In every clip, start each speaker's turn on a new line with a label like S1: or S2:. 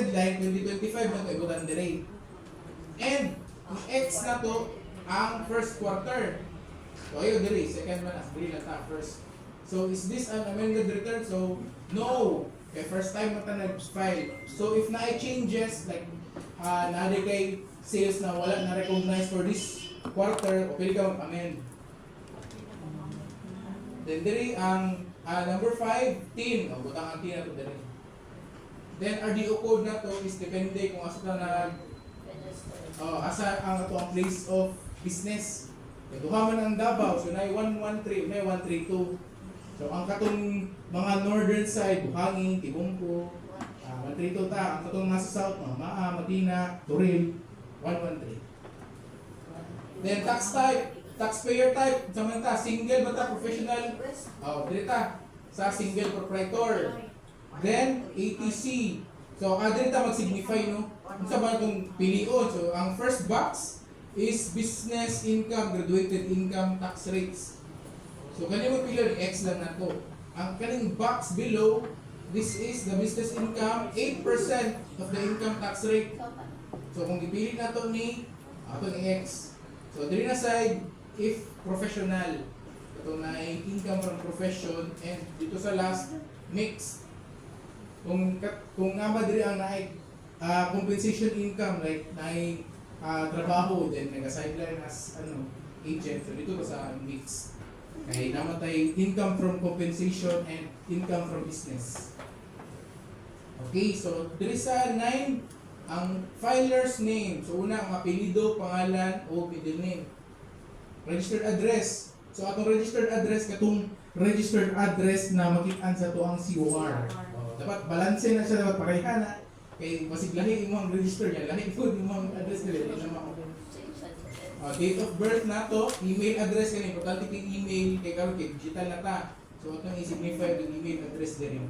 S1: deadline 2025 na ito ibutan dire. And ang X na to ang first quarter. So ayo dire, second man as dire lang ta first. So is this an amended return? So no. Okay, first time mo ta nag-file. So if na changes like na kay sales na wala na recognize for this quarter, okay ka mag-amend. Then diri ang number 5, tin. O butang ang tin na to diri. Then RDO code na to is depende kung asa ka na asa ang ato ang place of business. Duha man ang Davao, so nay 113, may 132. So ang katong mga northern side, Buhangin, Tibungko, 132 ta. Ang katong nasa south, Maa, Madina, Turil, 113. Then tax type, taxpayer type, samanta single ba ta, professional? Dito sa single proprietor. Then ATC. So dito mag-signify no. Unsa ba itong pilion? So ang first box is business income, graduated income tax rates. So kanimo pilion X lang nato. Ang kaning box below, this is the business income, 8% of the income tax rate. So kung ipili nato ni ato ni X. So diri na side if professional. Ito na income from profession, and dito sa last mix. Kung nga diri ang naay compensation income like naay trabaho then nag-sideline as agent, so dito sa mix. Kaya namatay income from compensation and income from business. Okay, so diri sa 9 ang filer's name. So una ang apelyido, pangalan o middle name. Registered address. So atong registered address katong registered address na makit-an sa to ang COR. Dapat balanse na siya, dapat pareha na. Kay basig lahi imong register yan, lahi food imong address dili na date of birth na to, email address kani importante kay email kay karon kay digital na ta. So atong i-signify yung email address diri.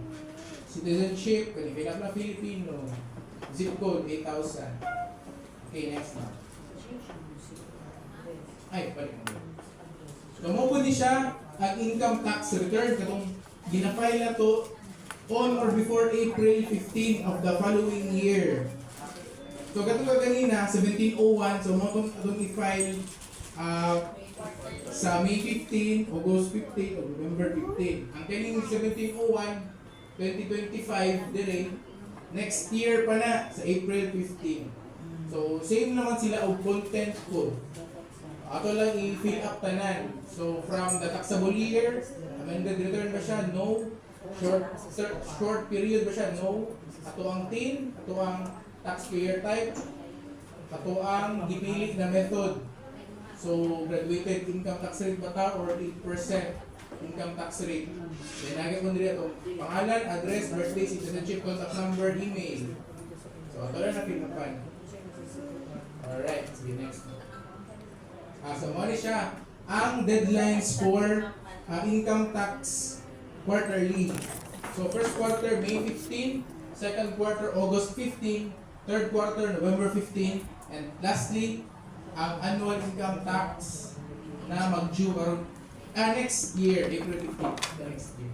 S1: Citizenship kani kay na Filipino. Zip code 8,000. Okay, next na. Ay, balik mo. So mo po ni siya ang income tax return katong ginafile na to on or before April 15 of the following year. So katong kanina 1701, so mo itong i-file sa May 15, August 15, o November 15. Ang kaning 1701, 2025 dire, next year pa na sa April 15. So same naman sila og content code. Ato lang i-fill up tanan. So from the taxable year, amended return ba siya? No. Short period ba siya? No. Ato ang TIN, ato ang taxpayer type, ato ang gipilit na method. So graduated income tax rate ba ta or 8% income tax rate. Then nagit mo diri ato pangalan, address, birthday, citizenship, contact number, email. So ato lang na pinapan. Alright, sige next. So mo ni siya ang deadlines for income tax quarterly. So first quarter May 15, second quarter August 15, third quarter November 15, and lastly ang annual income tax na mag-due karon next year April 15, the next year.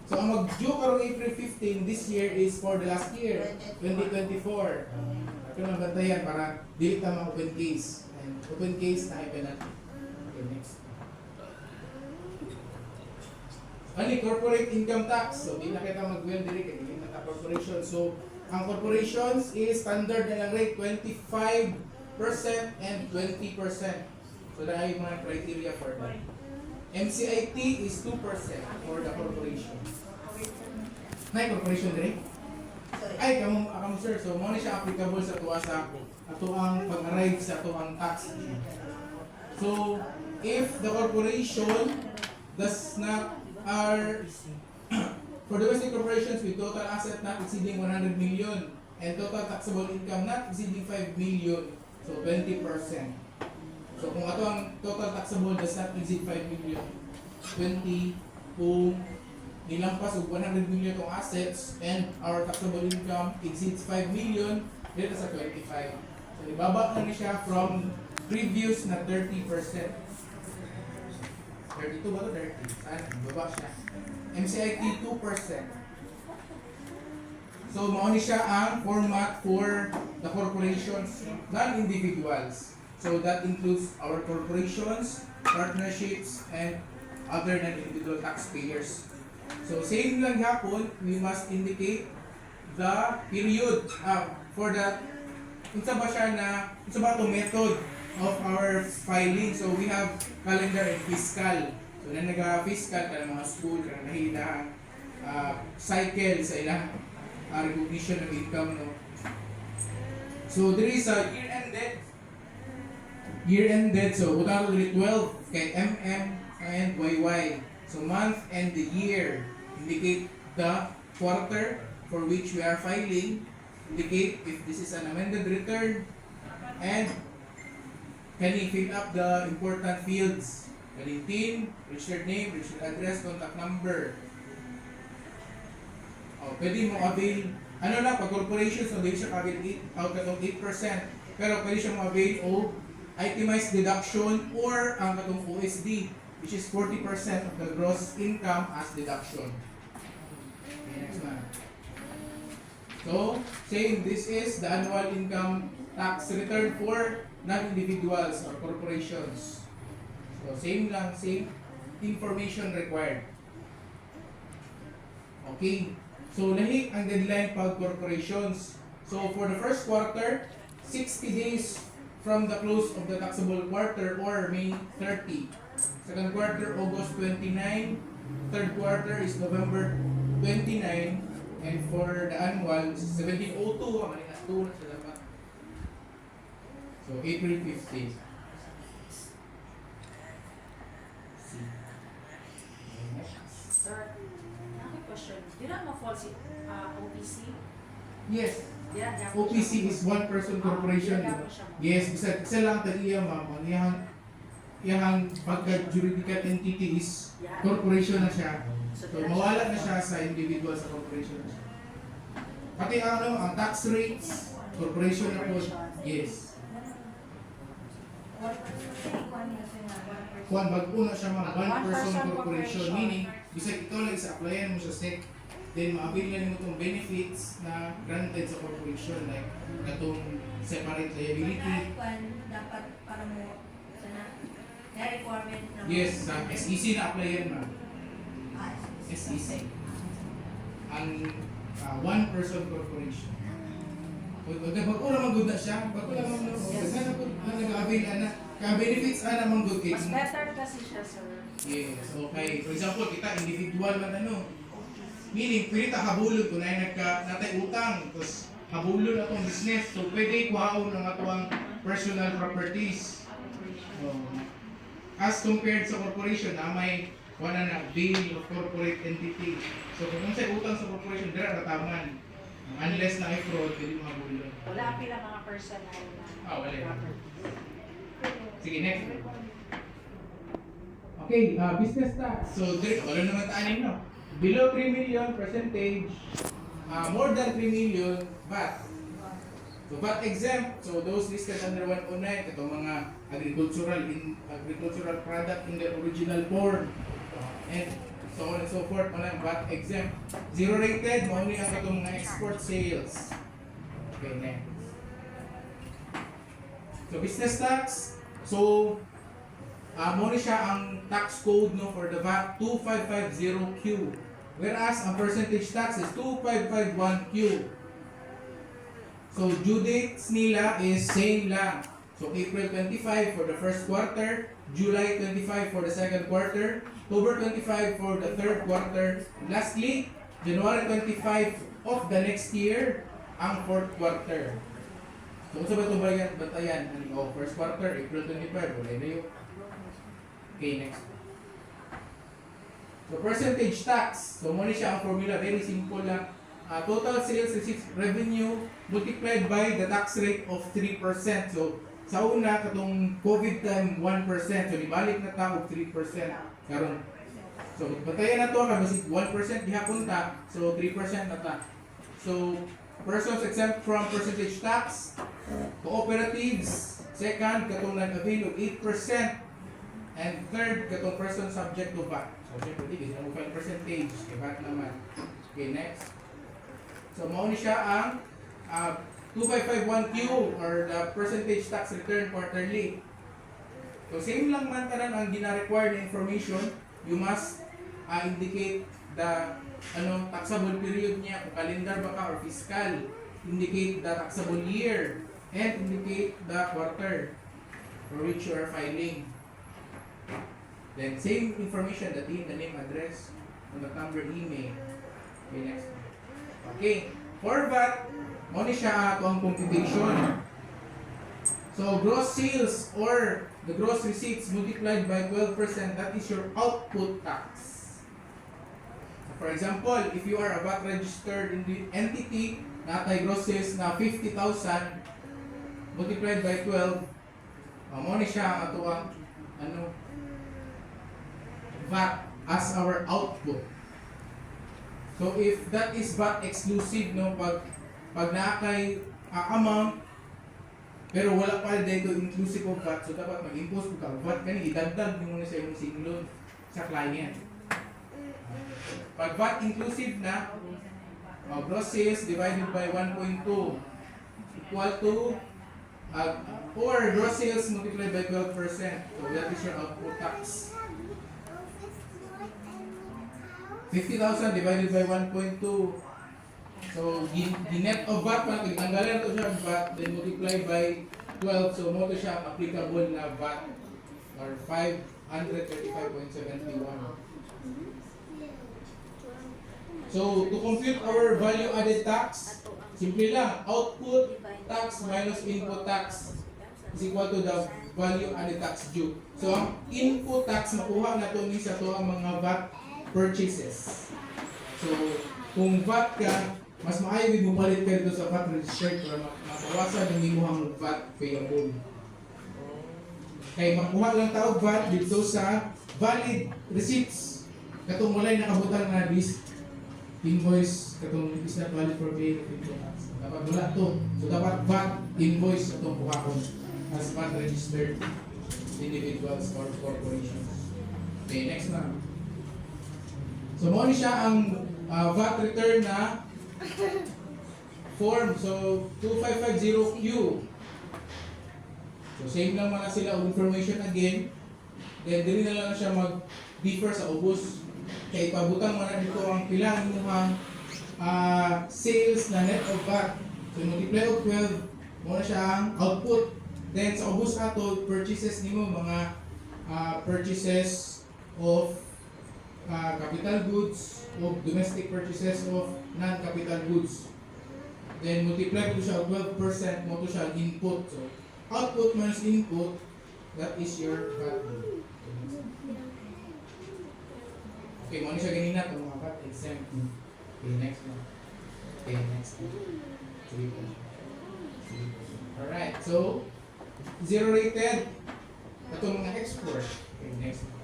S1: So ang mag-due karon April 15 this year is for the last year 2024. Ito nang bantayan para dili ta ma-open case. And open case na penalty. Okay, next. Ani corporate income tax. So di na kita mag-well diri kay dili na corporation. So ang corporations is standard na lang rate 25% and 20%. So dahil mga criteria for that. MCIT is 2% for the corporation. May corporation diri? Ay, kamu sir. So mo ni siya applicable sa tuwa sa ato ang pag-arrive sa ato ang tax. So if the corporation does not for domestic corporations with total asset not exceeding 100 million and total taxable income not exceeding 5 million, so 20%. So kung ato ang total taxable does not exceed 5 million, 20. Kung nilampas og 100 million tong assets and our taxable income exceeds 5 million, dito sa 25. So ibaba na ni siya from previous na 30%. 32 ba to 30? Saan? Ibaba siya. MCIT 2%. So mao ni siya ang format for the corporations, non-individuals. So that includes our corporations, partnerships, and other non-individual taxpayers. So same lang hapon, we must indicate the period for that. Unsa ba siya na, unsa ba to method of our filing? So we have calendar and fiscal. So na naga-fiscal ka mga school, ka nahila cycle sa ilang recognition of income, no? So there is a year-ended, so utang ko 12 kay and YY. So month and the year indicate the quarter for which we are filing, indicate if this is an amended return, and can you fill up the important fields? Valentin, registered name, registered address, contact number. Pwede mo avail, ano na, pag corporations, so hindi siya avail 8%, pero pwede siya mo avail o itemized deduction or ang katong OSD, which is 40% of the gross income as deduction. Okay, next one. So, same, this is the annual income tax return for non-individuals or corporations. So, same lang, same information required. Okay. So, lahi ang deadline pag corporations. So, for the first quarter, 60 days from the close of the taxable quarter or May 30. Second quarter, August 29. Third quarter is November 29. And for the annual, 1702, malikas 2 na siya dapat. So, April 15.
S2: Sir, question. Di na ma-fall si OPC?
S1: Yes.
S2: Yeah,
S1: OPC is one person corporation. Yes, isa lang taliya ma'am. Iyang pagka-juridical entity is corporation na siya. So mawala na siya sa individual sa corporation na siya. Pati ang tax rates, corporation na po. Yes. Kung bago na siya mga one person corporation, meaning bisag ikaw lang isa-applyan mo sa SEC, then ma-avail mo itong benefits na granted sa corporation, like itong separate liability.
S3: Dapat para mo na requirement na
S1: Yes, sa SEC na applyan ma'am. SEC. Ang one person corporation. Bago naman good na siya, bago naman sana po nag-avail na ka-benefits na naman good
S2: Mas better kasi siya, sir.
S1: Yes, okay. For example, kita individual man meaning pwede ta habulon kung natay utang, tapos habulon atong business, so pwede kuhaon ang atong personal properties. As compared sa corporation na may wala na bill of corporate entity. So kung sa utang sa corporation, dira rataman. Unless na i-fraud, pwede mo habulon.
S2: Wala pila mga personal na
S1: wala.
S2: property.
S1: Sige, next. Okay, business tax. So, wala naman taanin, no? Below 3 million percentage, more than 3 million, VAT. So, VAT exempt. So, those listed under 109, itong mga agricultural product in their original form. And so on and so forth, VAT exempt. Zero rated, only ang itong mga export sales. Okay, next. So, business tax. So, muna siya ang tax code for the VAT 2550Q. Whereas ang percentage tax is 2551Q. So due dates nila is same lang. So April 25 for the first quarter, July 25 for the second quarter, October 25 for the third quarter, and lastly, January 25 of the next year, ang fourth quarter. So kung sa ba ito batayan? First quarter, April 25, wala na yun. Okay, next. So percentage tax. So muna siya ang formula, very simple lang. Total sales receipts revenue multiplied by the tax rate of 3%. So sa una katong COVID time 1%. So ibalik na ta og 3%. Karon. So batayan na to kasi 1% gihapon ta. So 3% na ta. So persons exempt from percentage tax, cooperatives, second katong nag-avail of 8%. And third, katong person subject to VAT. So, syempre, hindi na mo 5%. Kay VAT naman. Okay, next. So mao ni siya ang 2551Q or the percentage tax return quarterly. So same lang man tanan ang gina-require na information, you must indicate the taxable period niya, kung calendar ba ka or fiscal, indicate the taxable year, and indicate the quarter for which you are filing. Then same information, the name, address, contact number, email. Okay, next. Okay, for VAT, mo ni siya ato ang computation. So gross sales or the gross receipts multiplied by 12%, that is your output tax. For example, if you are a VAT registered entity, natay gross sales na 50,000 multiplied by 12, mo ni siya ang ato ang VAT as our output. So if that is VAT exclusive, no, pag naakay amount pero wala pa dito inclusive of VAT, so dapat mag-impose ka VAT kani idagdag mo na sa imong singlon sa client. Pag VAT inclusive na, gross sales divided by 1.2 equal to or gross sales multiplied by 12%. So that is your output tax. 50,000 divided by 1.2. So, net of VAT, tanggalan to siya VAT, then multiply by 12. So, mo to siya applicable na VAT or 535.71. So, to compute our value added tax, simple lang, output tax minus input tax is equal to the value added tax due. So, ang input tax makuha na to ni sa to ang mga VAT purchases. So, kung VAT ka, mas maayo mo palit ka dito sa VAT registered para mapawasan ang imuhang VAT payable. Kaya makuha lang tawag VAT dito sa valid receipts. Katong walay nakabutang na list invoice, katong is not valid for payment into tax. Dapat wala to. So dapat VAT invoice atong buhakon as VAT registered individuals or corporations. Okay, next na. So mo ni siya ang VAT return na form. So 2550Q. So same lang man sila og information again. Then dili na lang siya mag-differ sa ubos. Kaya ipabutang man dito ang pilang imuhang sales na net of VAT. So multiply of 12 mo na siya ang output. Then sa ubos ato purchases nimo mga purchases of capital goods o domestic purchases of non-capital goods. Then multiply ko siya 12%, mo to siya input. So output minus input, that is your VAT. Okay, mo ni siya ganina kung mga VAT exempt. Okay, next one. Okay, next one. Alright, so zero rated itong mga export. Okay, next one.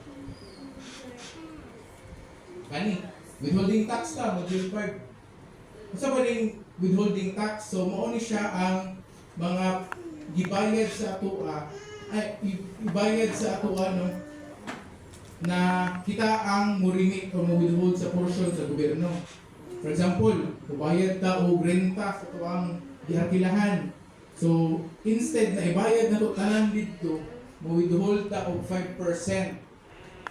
S1: Kani, withholding tax ta, module 5. Sa ba ning withholding tax? So, mao ni siya ang mga gibayad sa atua, ibayad sa atua no, na kita ang murimit o withhold sa portion sa gobyerno. For example, ibayad ta o renta sa tuang gihakilahan. So, instead na ibayad na to tanan dito, mo withhold ta og 5%,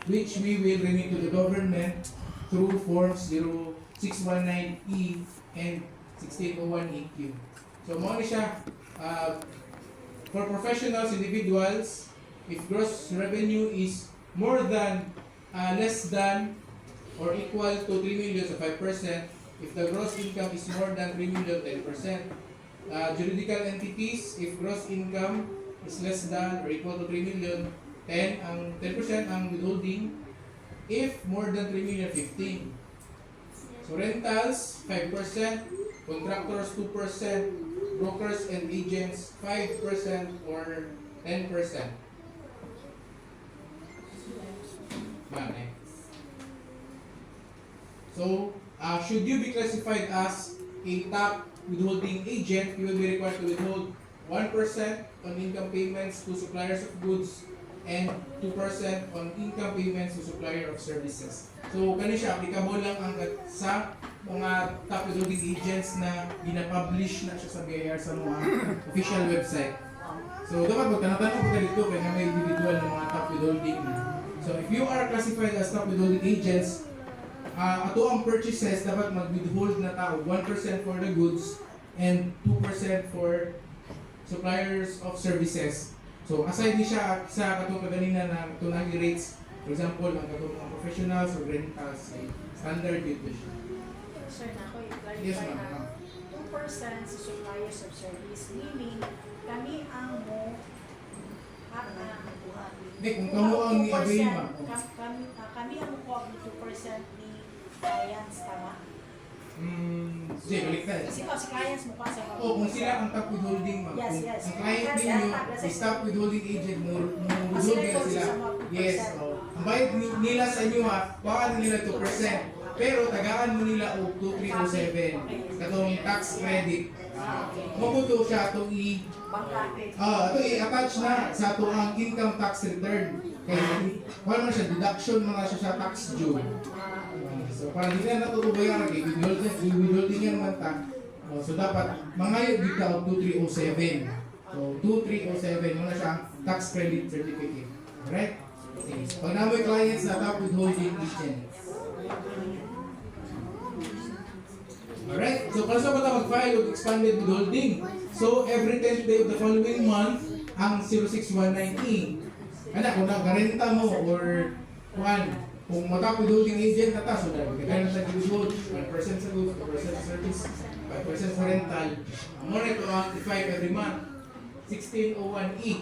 S1: which we will remit to the government through forms 0619E and 1601EQ. So mo ni siya for professionals, individuals, if gross revenue is more than, less than or equal to 3 million, so 5%. If the gross income is more than 3 million, 10%. Juridical entities, if gross income is less than or equal to 3 million, 10% ang withholding. If more than 3 million, 15. So rentals, 5%, contractors, 2%, brokers and agents, 5% or 10%. So, should you be classified as a top withholding agent, you will be required to withhold 1% on income payments to suppliers of goods and 2% on income payments to supplier of services. So kani siya applicable lang ang sa mga top withholding agents na gina-publish na siya sa BIR sa mga official website. So dapat magtanong-tanong ko dito kaya nga may individual ng mga top withholding. So if you are classified as top withholding agents, ato ang purchases dapat mag-withhold na tao 1% for the goods and 2% for suppliers of services. So aside ni siya sa katong kaganina na tunang rates, for example, ang katong mga professionals or rentals, standard dito siya.
S2: Sir, na ako
S1: Yes,
S2: i-clarify
S1: ma'am.
S2: na 2% sa suppliers of service, meaning kami ang mo
S1: Hindi, kung kamo ang ni-avail, ma'am.
S2: kami ang mukuha ng 2% ni clients, tama?
S1: Sige, baliktad.
S2: Kasi si clients mo pa sa mga
S1: Oh, kung sila ang top withholding, ma'am.
S2: Yes,
S1: Kung
S2: yes.
S1: ang client
S2: Yes,
S1: ninyo
S2: yes,
S1: is top withholding agent, mo
S2: Kasi
S1: withhold
S2: record
S1: sila.
S2: sa mga 2%.
S1: Yes, oh. Ang bayad nila sa inyo ha, bawaan nila 2%. Pero tagaan mo nila og 2307. Katong tax credit. Mabuto siya atong
S2: bangkate.
S1: ito i-attach na sa ato ang income tax return. Kaya wala man siya deduction man na siya sa tax due. So para di na natutubayan kay withholding yan man ta. So dapat mangayod gid ka og 2307. So 2307 mo na siya ang tax credit certificate. Alright? Okay. Pag namoy clients na top withholding agent. Alright, so para sa bata mag-file of expanded withholding. So every 10th day of the following month, ang 0619E. Ano, kung nagarenta mo or kung matap withholding agent na ta, so kaya na sa withhold, 1% sa goods, 2% sa service, 5% sa rental. Ang mo ito ang 5 every month. 1601E,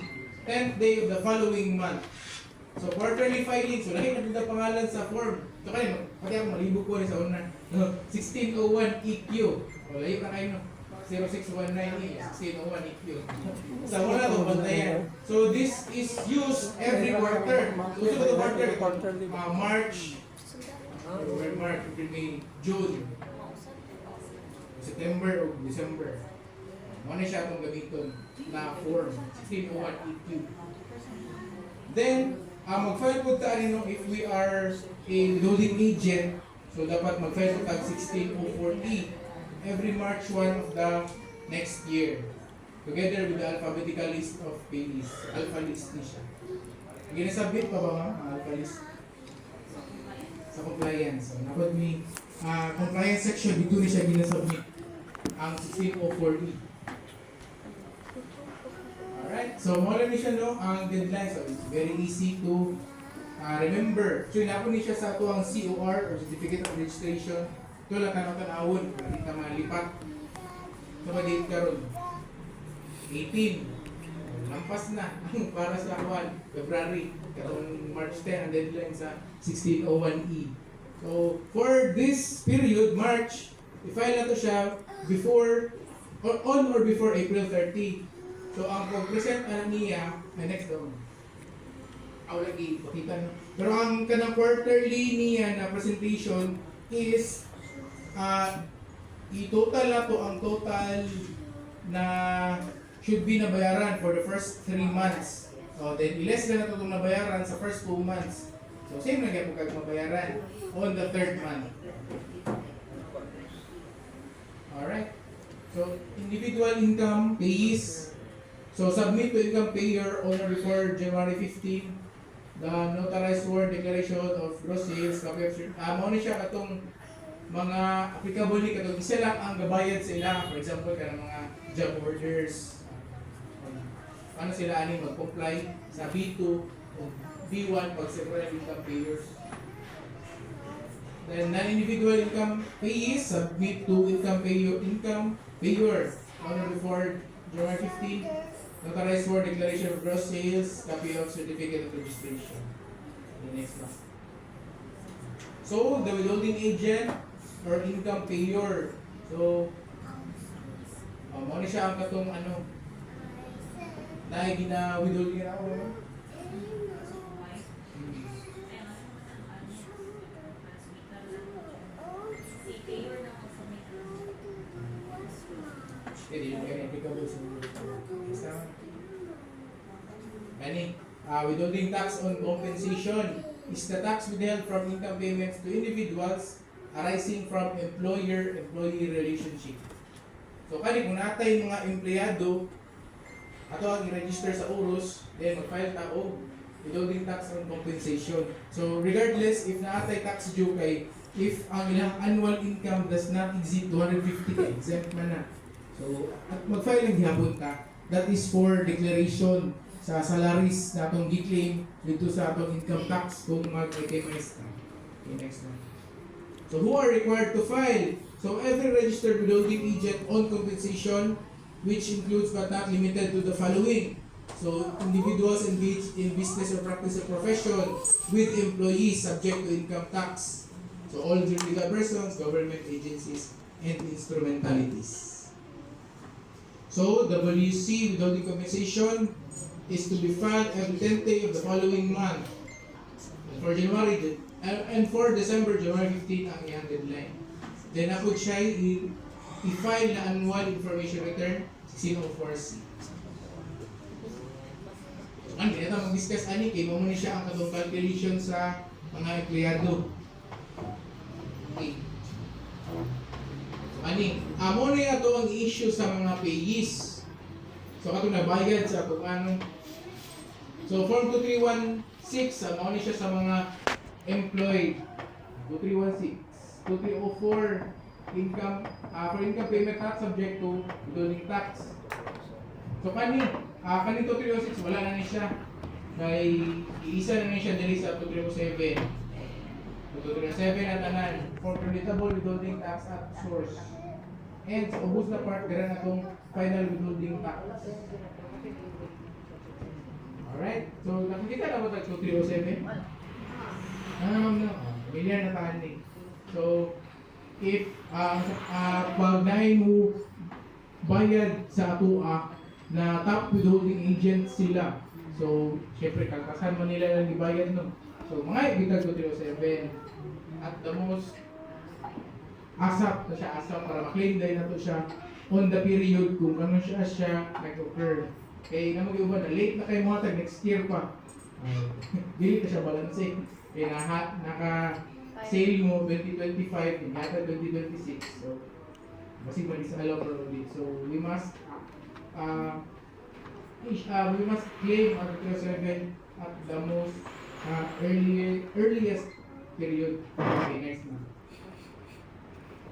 S1: 10th day of the following month. So quarterly filing, so lahi na din ang pangalan sa form. So kayo, pati ako malibog ko rin sa una. 1601 EQ. O lahi na kayo no. 0619E, 1601 EQ. Sa una to, bantayan. So this is used every quarter. So ito the quarter, March, March, May, June, September o December. Ano siya itong gamiton na form, 1601 EQ. Then, mag-file po tayo if we are a withholding agent, so dapat mag-file po tayo 1604E every March 1 of the next year, together with the alphabetical list of payees. Alpha list ni siya. Ginasubmit pa ba ma'am ang alpha list? Sa compliance. So, dapat may compliance section, dito ni siya ginasubmit ang 1604E. Alright, so mula ni siya no, ang deadline, so it's very easy to remember. So inapo ni siya sa ito ang COR or Certificate of Registration. Ito lang tanong-tanawon, hindi ka malipat. Ito ma-date ka ron. 18. Lampas na para sa February. Karong March 10 ang deadline sa 1601E. So for this period, March, i-file na to siya before or on or before April 30. So ang pag-present niya, next down. Lagi, pakita no. Pero ang kanang quarterly niya na presentation is i-total na to ang total na should be nabayaran for the first 3 months. So then i-less na ito itong nabayaran sa first 2 months. So same na kaya kag mabayaran on the 3rd month. Alright. So individual income payees. So submit to income payer on or before January 15 the notarized word declaration of gross sales, copy of mao ni siya katong mga applicable ni katong isa lang ang gabayad sa ila, for example kanang mga job orders, ano sila ani mag-comply sa B2 o B1 pag separate income payers. Then non-individual income payees submit to income payer on or before January 15 notarized word declaration of gross sales, copy of certificate of registration. The next one. So, the withholding agent or income payer. So, mo ni siya ang katong ano na gina-withholding na ako. Hindi yung applicable sa Gani, withholding tax on compensation is the tax withheld from income payments to individuals arising from employer-employee relationship. So kani kung natay mga empleyado ato ang i-register sa UROS, then mag-file ta og withholding tax on compensation. So regardless if naatay tax due kay if ang ilang annual income does not exceed 250 ka exempt man na. So at mag-file ng gihapon ka. That is for declaration sa salaries na atong gi-claim dito sa atong income tax kung mag-itemize ka. Okay, next one. So who are required to file? So every registered withholding agent on compensation, which includes but not limited to the following. So individuals engaged in business or practice of profession with employees subject to income tax. So all juridical persons, government agencies, and instrumentalities. So WC withholding compensation is to be filed every 10th day of the following month. And for January and for December, January 15 ang iyang deadline. Then ako siya i-file na annual information return 1604C. So ano, ito mag-discuss ani kay mo siya ang katong calculation sa mga empleyado. Okay. So ani, amo na ito ang issue sa mga payees. So katong nabayad sa kung ano. So form 2316 amo ni siya sa mga employed. 2316 2304 income for income payment tax subject to withholding tax. So kani 2306 wala na ni siya. Kay iisa na ni siya diri sa 2307. 2307 at tanan for creditable withholding tax at source. And sa ubos na part gara na tong final withholding tax. Alright. So nakikita na ba tag 2307? No. Million na tani. So if pag nahin mo bayad sa atua na top withholding agent sila, so syempre kalkasan man nila lang ibayad no. So mga ibitag 207 at the most asap na siya para maklaim dahil na to siya on the period kung ano siya nag-occur. Kaya na mag-iuban na late na kayo mga tag next year pa. Dili ka siya balancing. Kaya naka-sale mo 2025, yata 2026. So, kasi mag-isa-alaw probably. So, we must claim Article 7 at the most earliest period. Okay, next na.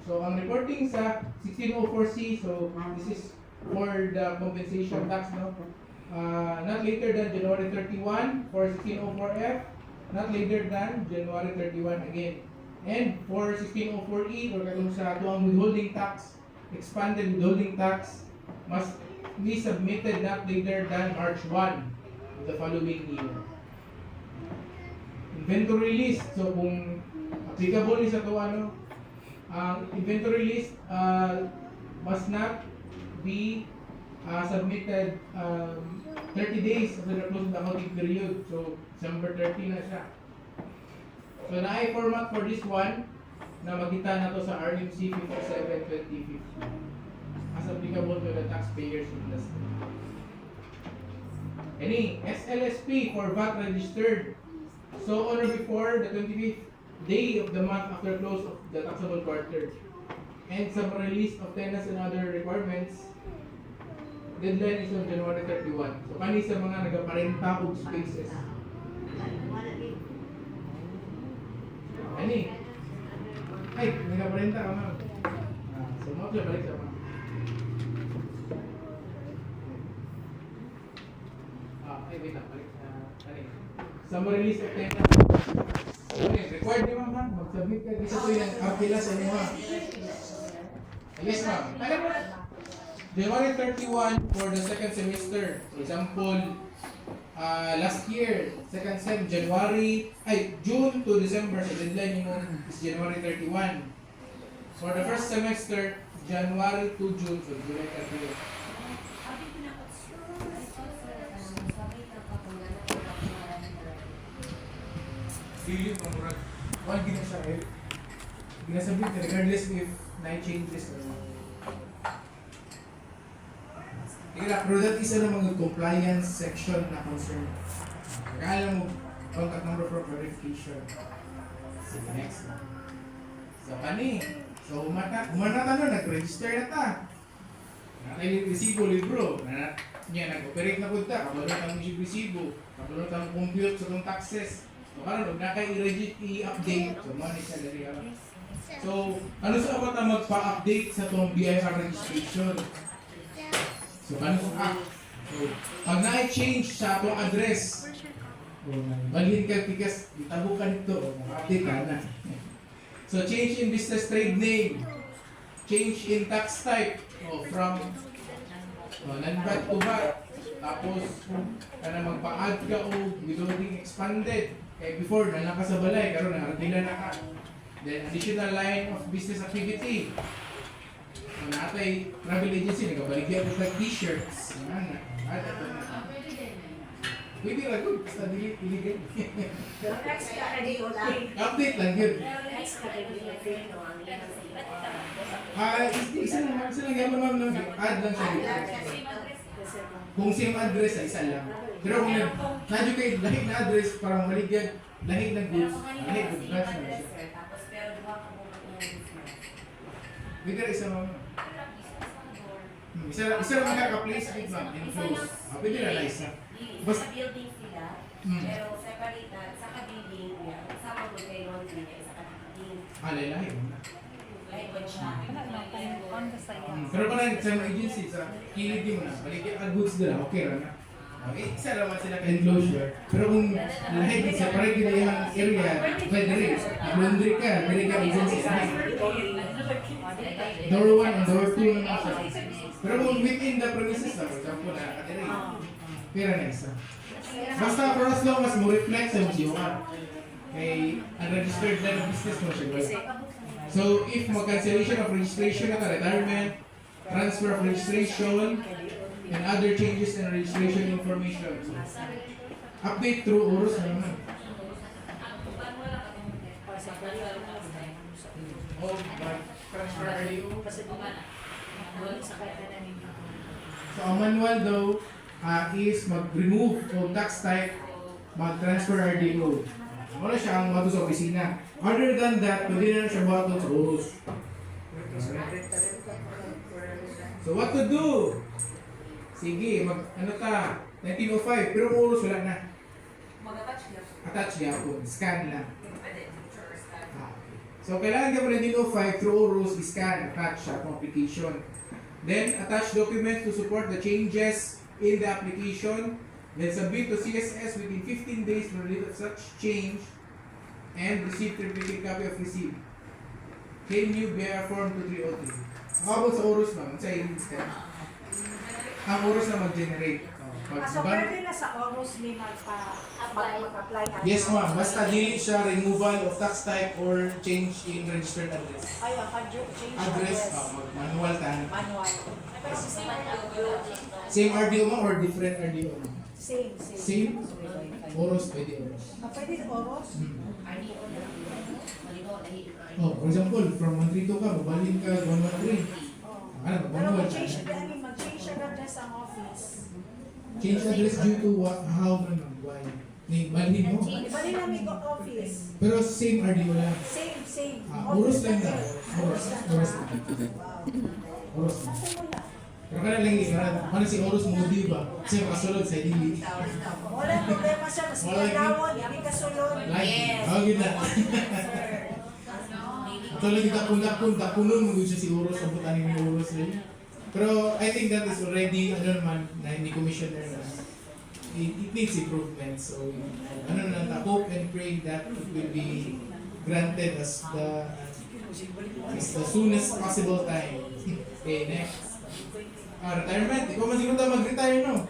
S1: So, ang reporting sa 1604C, so this is for the compensation tax, no? Not later than January 31 for 1604F. Not later than January 31 again. And for 1604E or katong sa tuang withholding tax, expanded withholding tax must be submitted not later than March 1 of the following year. Inventory list, so kung applicable is ito ang inventory list must not be submitted 30 days after the close of the accounting period. So, December 30 na siya. So, na-format for this one na makita na to sa RMC 57-2015 as applicable to the taxpayers industry. Any SLSP for VAT registered. So, on or before the 25th day of the month after close of the taxable quarter. And summary list of tenants and other requirements. Deadline is on January 31. So, kani sa mga nagaparenta og spaces. Ani? Ay, nagaparenta ka ma'am. So, mo balik sa ma'am. Ay, wait lang, balik. Ani? Summary list of tenants. Okay, required ni ma'am, mag-submit ka dito to yung kapila sa inyo ma'am. Yes ma'am. Alam mo, January 31 for the second semester. For example, last year, second sem, June to December, so deadline mo is January 31. For the first semester, January to June, so July 31. Dili pa murag. Wala ginasa ginasabit regardless if na-changes or not. Pero that is na mga compliance section na concern. Kaya mo contact number for verification. Sige, next. So, kani. So, umana ka nag-register na ta. Nakay resibo, libro. Nag-operate na po ta. Kabalo kang resibo. Kabalo kang compute sa itong taxes. So, karon na kay i-update. So, money siya dari So, ano sa ako na magpa-update sa itong BIR registration? So, ano sa So, pag na-change sa itong address, balhin ka tikas, itabukan ito, update ka na. So, change in business trade name, change in tax type, from non-VAT to VAT, tapos kana magpa-add ka o withholding expanded. Kaya before, nalang ka sa balay, karon nakatila na ka. Then, additional line of business activity. So, natay travel agency, nagabaligyan ko ng t-shirts. Yan, ito na. Pwede na good, basta illegal.
S2: Pero next ka ready ko lang.
S1: Update lang yun.
S2: Next ka ready ko lang.
S1: Isa lang yaman ma'am lang, add lang siya dito. Kung same address ay isa lang. Pero kung nadyo kayo lahig na address, parang maligyan, lahig ng goods, lahig ng branch na siya. Pwede na isa ma'am. Isa lang nakaka-place with ma'am, enclose. Pwede na isa.
S3: Sa building sila, pero separate na, sa ka-building niya, sama ko kay laundry niya, sa ka-building.
S1: Lahi mo na.
S3: Like, when siya,
S1: Pero kung sa mga agency, sa kilid mo na, maligyan ang goods nila, okay ra na. Okay, isa naman sila ka enclosure. Pero kung lahig, separate nila yung area, pwede rin. Laundry ka, pwede ka agency. Door 1 and door 2 naman siya. Pero kung within the premises na, for example, nakakatiri. Pera na isa. Basta for as long as mo reflect sa GOR. Kay unregistered line of business mo siya. So, if mag-cancellation of registration at retirement, transfer of registration, and other changes in registration information. So, update through OROS na naman. Oh, transfer RDO. So, ang manual daw is mag-remove o tax type, mag-transfer RDO. Wala siya ang mato sa opisina. Other than that, pwede na siya bato sa OROS. So, what to do? Sige, ano ta? 1905, pero OROS wala na.
S3: mag-attach niya.
S1: Attach niya ako, scan lang.
S3: Pwede, sure, scan.
S1: So, kailangan ka mo 1905 through OROS, scan, attach sa application. Then, attach documents to support the changes in the application. Then, submit to CSS within 15 days from the date of such change and receive certificate copy of receipt. Claim new BIR form 2303. How about sa OROS ma'am? Sa i-scan? Ang OROS na mag-generate.
S2: So, pwede na sa August may mag-apply na.
S1: Yes ma'am, basta delete siya, removal of tax type or change in registered address.
S2: Ay, change
S1: Address, manual tayo.
S2: Manual.
S1: Same RDO mo or different RDO mo?
S2: Same.
S1: Same? OROS, pwede OROS.
S2: Pwede sa August?
S1: Oh, for example, from 132 ka, mabalin ka 113. Ano,
S2: Pero
S1: manual
S2: mag-change
S1: tayo.
S2: address ang office.
S1: Change address due to what, how, ano, why. Balhin mo.
S2: Bali namin ko office.
S1: Pero same RDO lang.
S2: Same.
S1: OROS lang daw. OROS lang.
S2: Wow.
S1: OROS lang.
S2: Kasi wala.
S1: Pero kaya lang ano si Oros mo, di ba? Kasi makasulod sa dili.
S2: Wala problema siya. Mas kinagawon, hindi ka sulod.
S1: Like, okay na. Ito lang tapunon mo siya si Oros, ang butanin ni Oros rin. Pero I think that is already, ano naman, na hindi commissioner na. It needs improvement. So, ano na, hope and pray that it will be granted as the soonest possible time. Okay, next. Retirement. Ikaw man siguro mag-retire, no?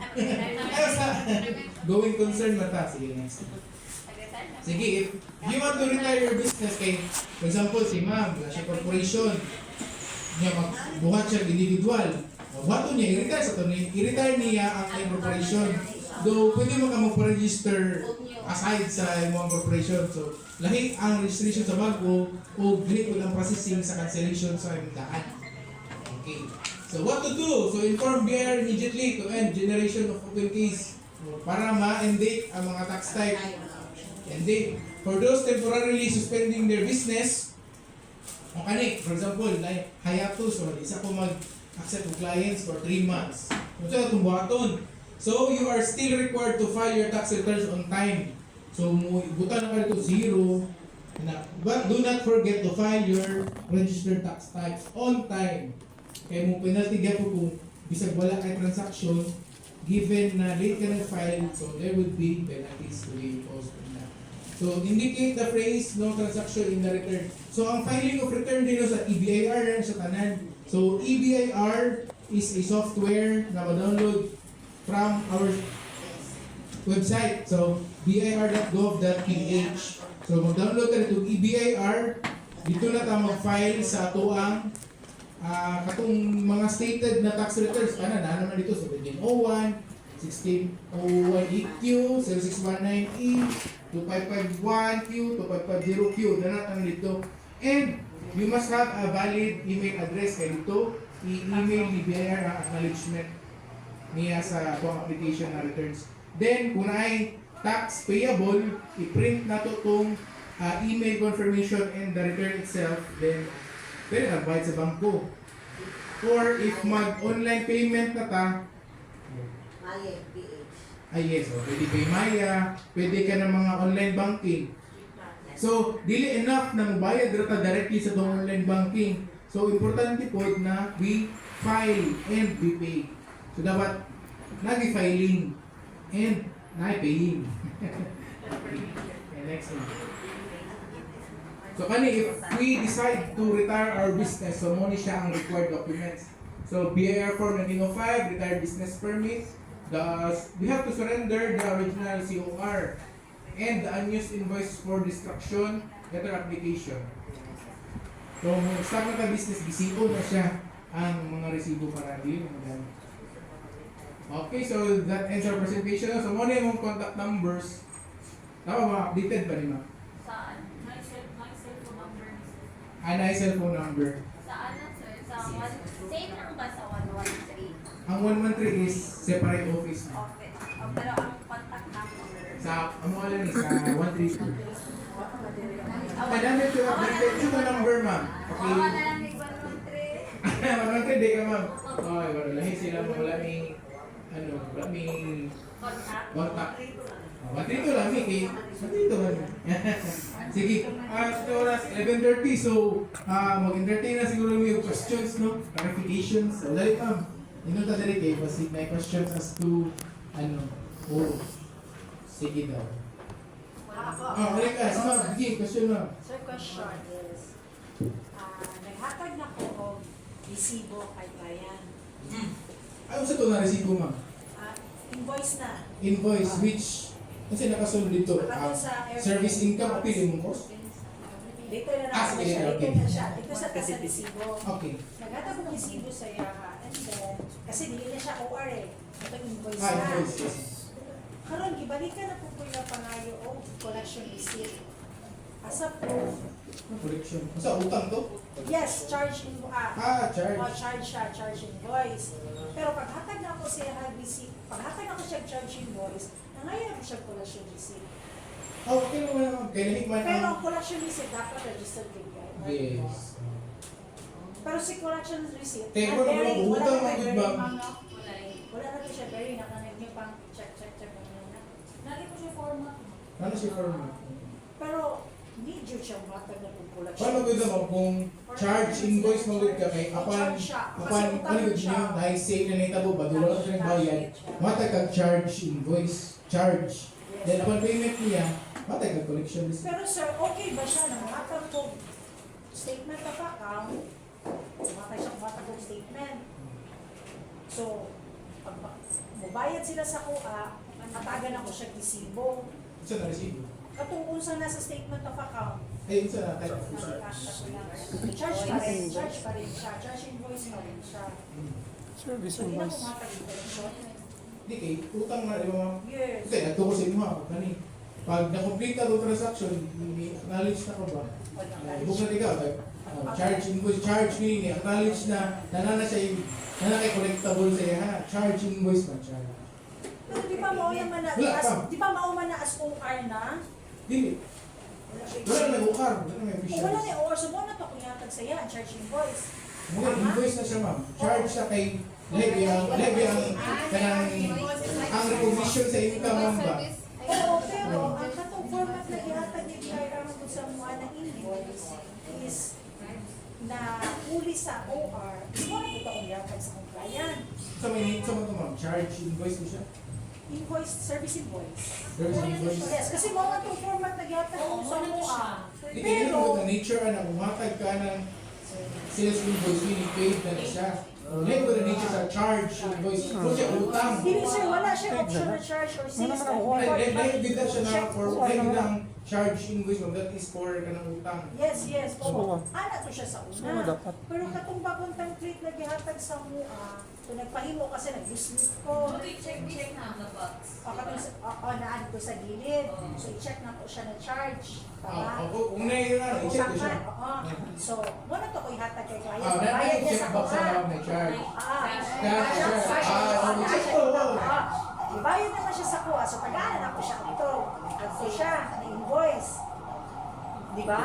S1: Ayos na. Going concern mata. Sige, next. Sige, if you want to retire your business, kay, for example, si ma'am, siya corporation, niya magbuhat siya individual. Buhato niya, i-retire sa ito. I-retire niya ang corporation. Though, pwede mo ka mag-register aside sa mga corporation. So, lahi ang registration sa bago o dili ang processing sa cancellation sa imdaan. Okay. So what to do? So inform BIR immediately to end generation of open case Para ma-endate ang mga tax type. Endate. For those temporarily suspending their business, ang kanik, for example, like hiatus or isa ko mag-accept of clients for 3 months. Kung saan itong buhaton. So, you are still required to file your tax returns on time. So, buta na ka dito 0. But do not forget to file your registered tax types on time. Kaya mo penalty gap po kung bisag wala kay transaction, given na late ka na-file, so there would be penalties to be imposed on that. So, indicate the phrase no transaction in the return. So, ang filing of return din sa EBIR na sa tanan. So, EBIR is a software na ma-download from our website. So, bir.gov.ph. So, mag-download ka nito EBIR. Dito na tayo mag-file sa ato ang katong mga stated na tax returns. Kana na naman dito sa 1701, 1601EQ, 0619E, 2551Q, 2550Q. Na natin dito. And you must have a valid email address kay dito. I-email ni BIR ang acknowledgement niya sa itong application na returns. Then, kung ay tax payable, i-print na to itong email confirmation and the return itself. Then, pwede nag-bayad sa bangko. Or if mag-online payment na ta, yes, pwede kay Maya, pwede ka ng mga online banking. So, dili enough na mabayad rata directly sa itong online banking. So, importante po na we file and we pay. So, dapat nag-filing and na-paying. Okay, next one. So, if we decide to retire our business, so muna siya ang required documents. So, BIR form 1905, retired business permit. We have to surrender the original COR and the unused invoice for destruction, letter application. So, start na ka business, BCO na siya ang mga resibo para din. Okay, so that ends our presentation. So, muna yung contact numbers. Tama ba? Updated pa rin, ma'am?
S4: Saan? My cellphone number.
S1: Anay cellphone number.
S4: Saan na, sir? Sa same lang ba sa 113?
S1: Ang 113 is separate office.
S4: Okay. Pero ang contact number.
S1: Sa, ano ka lang sa 132. Madami ito updated. Ito number, ma'am. Okay.
S4: Oo, na lang may 113.
S1: 113 day ka, ma'am. Okay, wala lang sila. Wala may, wala may contact. 132 lang, Mickey. 132 lang. Sige. Ito oras, 11:30. So, mag-entertain na siguro yung questions, no? Clarifications. So, dali, ma'am. Yun ta dali kayo. Kasi may questions as to, sige daw. Balik ka. Sige, sige, question, ma'am.
S2: Sir, question is, naghatag na ko og resibo kay Brian.
S1: Ano sa ito na resibo, ma'am?
S2: Invoice na.
S1: Invoice, which, kasi nakasunod dito, service income, apili mo cost?
S2: Dito na
S1: Sige,
S2: siya.
S1: okay.
S2: Dito na siya. Dito sa tasa resibo.
S1: Okay.
S2: Naghatag og resibo sa iya and then, kasi dili na siya OR eh. Ito invoice na.
S1: Invoice, yes.
S2: Karon gibalikan na po ko yung pangayo o collection receipt. Asa po?
S1: Correction. Sa utang to?
S2: Yes, charge invoice.
S1: Charge.
S2: Charge siya, charge invoice. Pero paghatag na ako siya receipt, paghatag ako siya charge invoice, nangayon ako siya collection receipt.
S1: Okay naman naman. Kailangan man.
S2: Pero ang collection receipt dapat registered kay
S1: Yes.
S2: Pero si collection receipt,
S1: Pero
S2: bearing,
S1: utang
S2: wala
S1: mo
S2: na
S1: gud,
S2: bearing,
S1: ma'am.
S2: wala na siya bearing, nakanig niyo pang check.
S4: Lagi ko siya format.
S1: Ano si format?
S2: Pero, need yun siyang matag na kung collection.
S1: Paano gud naman kung charge invoice mo gud ka kay apan ano gud niya dahil say na nitabo ba dulo ka siyang bayad matag kag charge invoice charge then upon payment niya matag kag collection receipt.
S2: Pero sir, okay ba siya na matag ko statement of account? Matag siya matag ko statement. So, pag mubayad sila sa kuha, matagan ako siya resibo.
S1: Isa na resibo.
S2: Katong unsa na sa statement of account,
S1: Ay isa na type of
S2: charge pa rin siya, charge invoice pa rin siya.
S5: Service
S2: So, hindi na
S5: invoice.
S2: pumatag yung collection.
S1: Di kay utang na di ba?
S2: Yes.
S1: Kasi ato ko sa inyo kani. Pag na-complete ka yung transaction, acknowledge na ko ba? Book na ikaw, charge invoice, charge ni acknowledge na nanana siya yung nanakay collectable sa iya ha, charge invoice man charge.
S2: Pero di ba mao naman na,
S1: Wala pa.
S2: di ba mao man na as OR na?
S1: Dili. Wala na may ukar. Wala na may
S2: Kung
S1: official.
S2: wala ni OR, so mo na to kunyatag sa iya, ang charge invoice.
S1: Mga invoice na siya, ma'am. Charge siya kay levy ang kanang ang recognition sa income, ma'am ba?
S2: Oo, pero ang katong format na ihatag ni Kaya ko sa mga na invoice is na uli sa OR, is mo na ito kung ihatag sa kong client.
S1: Sa may sa mga ma'am, charge invoice ko siya.
S2: Invoice, service invoice.
S1: Service invoice.
S2: Yes, kasi mo nga itong format na ihatag ko sa OR.
S1: Hindi kaya
S2: Pero,
S1: na nature na kumatag ka ng sales invoice, meaning paid na siya. Like with the nature sa charge invoice, kung siya utang.
S2: hindi sir, wala siya option na charge or sales tax.
S1: Like did that siya na for like ng charge invoice, ma'am, that is for ka ng utang.
S2: Yes, yes.
S5: So,
S2: Oo. Ana to siya sa
S5: so,
S2: una.
S5: dapat.
S2: Pero katong bagong template na gihatag sa MUA, kung nagpahimo kasi nag-dismiss ko,
S4: Check na ang box.
S2: naan ko sa gilid. So, i-check na ko siya na charge. Tama?
S1: Kung na yun na, i-check ko siya.
S2: Oo. So, muna to ko ihatag kay client.
S1: Ah,
S2: Bayad niya
S1: check
S2: sa
S1: box
S2: kuha.
S1: na may charge.
S2: Check
S1: check ko.
S2: Ibayad naman siya sa kuha. So, tagaan ako siya ito. Ako siya, na-invoice. Di ba?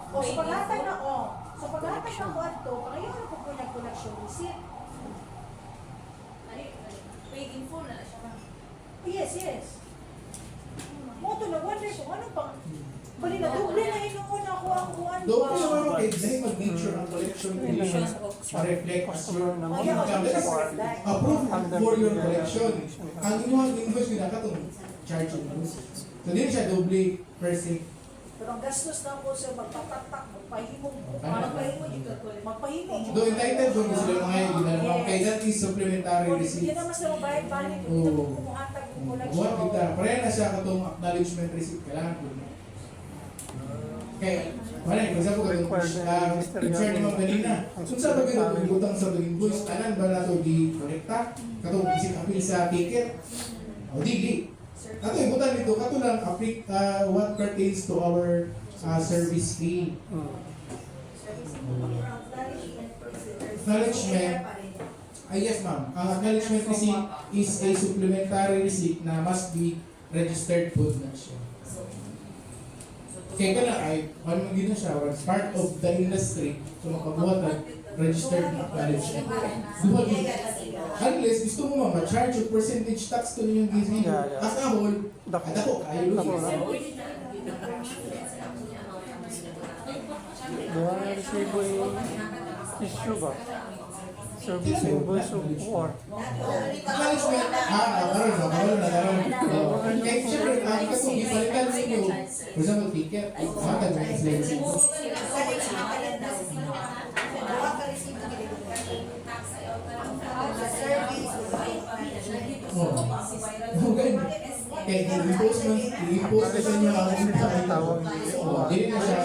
S2: O, so paghatag na ko. So, paghatag na ko ito, pangayon na po po nag-collection receipt.
S4: Paid in full na siya.
S2: Yes, yes. Mo to na wonder kung ano pang bali na doble na hinuon ako ang kuan
S1: Doon ko naman mo kay dahil mag-nature ang collection condition ma-reflect as your income. That is approved for your collection. Ang inyong invoice nila katong charge invoice. So, hindi siya doble per se.
S2: pero ang gastos na po sa magpatatak, magpahimo, magpahimo.
S1: Do entitled doon sila mga yung ginagawa. Kaya that is supplementary
S2: Hindi
S1: receipt.
S2: naman sila mabayad-balik kung
S1: Oo.
S2: hindi mo kumuhatag ng
S1: Buhat
S2: collection.
S1: kita. Pareha na siya katong acknowledgement receipt. Kailangan po na. Kaya, wala, for example, concern ni Ma'am kanina. Kung saan ba ganun yung utang sa invoice, tanan ba na ito di kolekta? Katong isip appeal sa ticket? O di. Kato yung butan nito, kato lang what pertains to our service fee. Acknowledgement. Yes ma'am, ang acknowledgement receipt is a supplementary receipt na must be registered po na siya. Kaya ka na ay, ano mo gina siya, was part of the industry, so makabuhat na registered acknowledgement. Duha din. Unless gusto mo ma'am, ma-charge yung percentage tax to ninyong gizi.
S5: Yeah.
S1: As a whole, at ako, kayo
S5: Dako
S1: yun.
S5: na. Doon na resibo yung issue ba? Service invoice of war.
S1: Acknowledgement, karoon na. Kaya siyempre, ang katong ipalitan sa inyo, for example, ticket, matag na influence ito. Oh, ganun. Kaya i-impose na sa inyo ang
S5: Tawag
S1: Hindi na siya.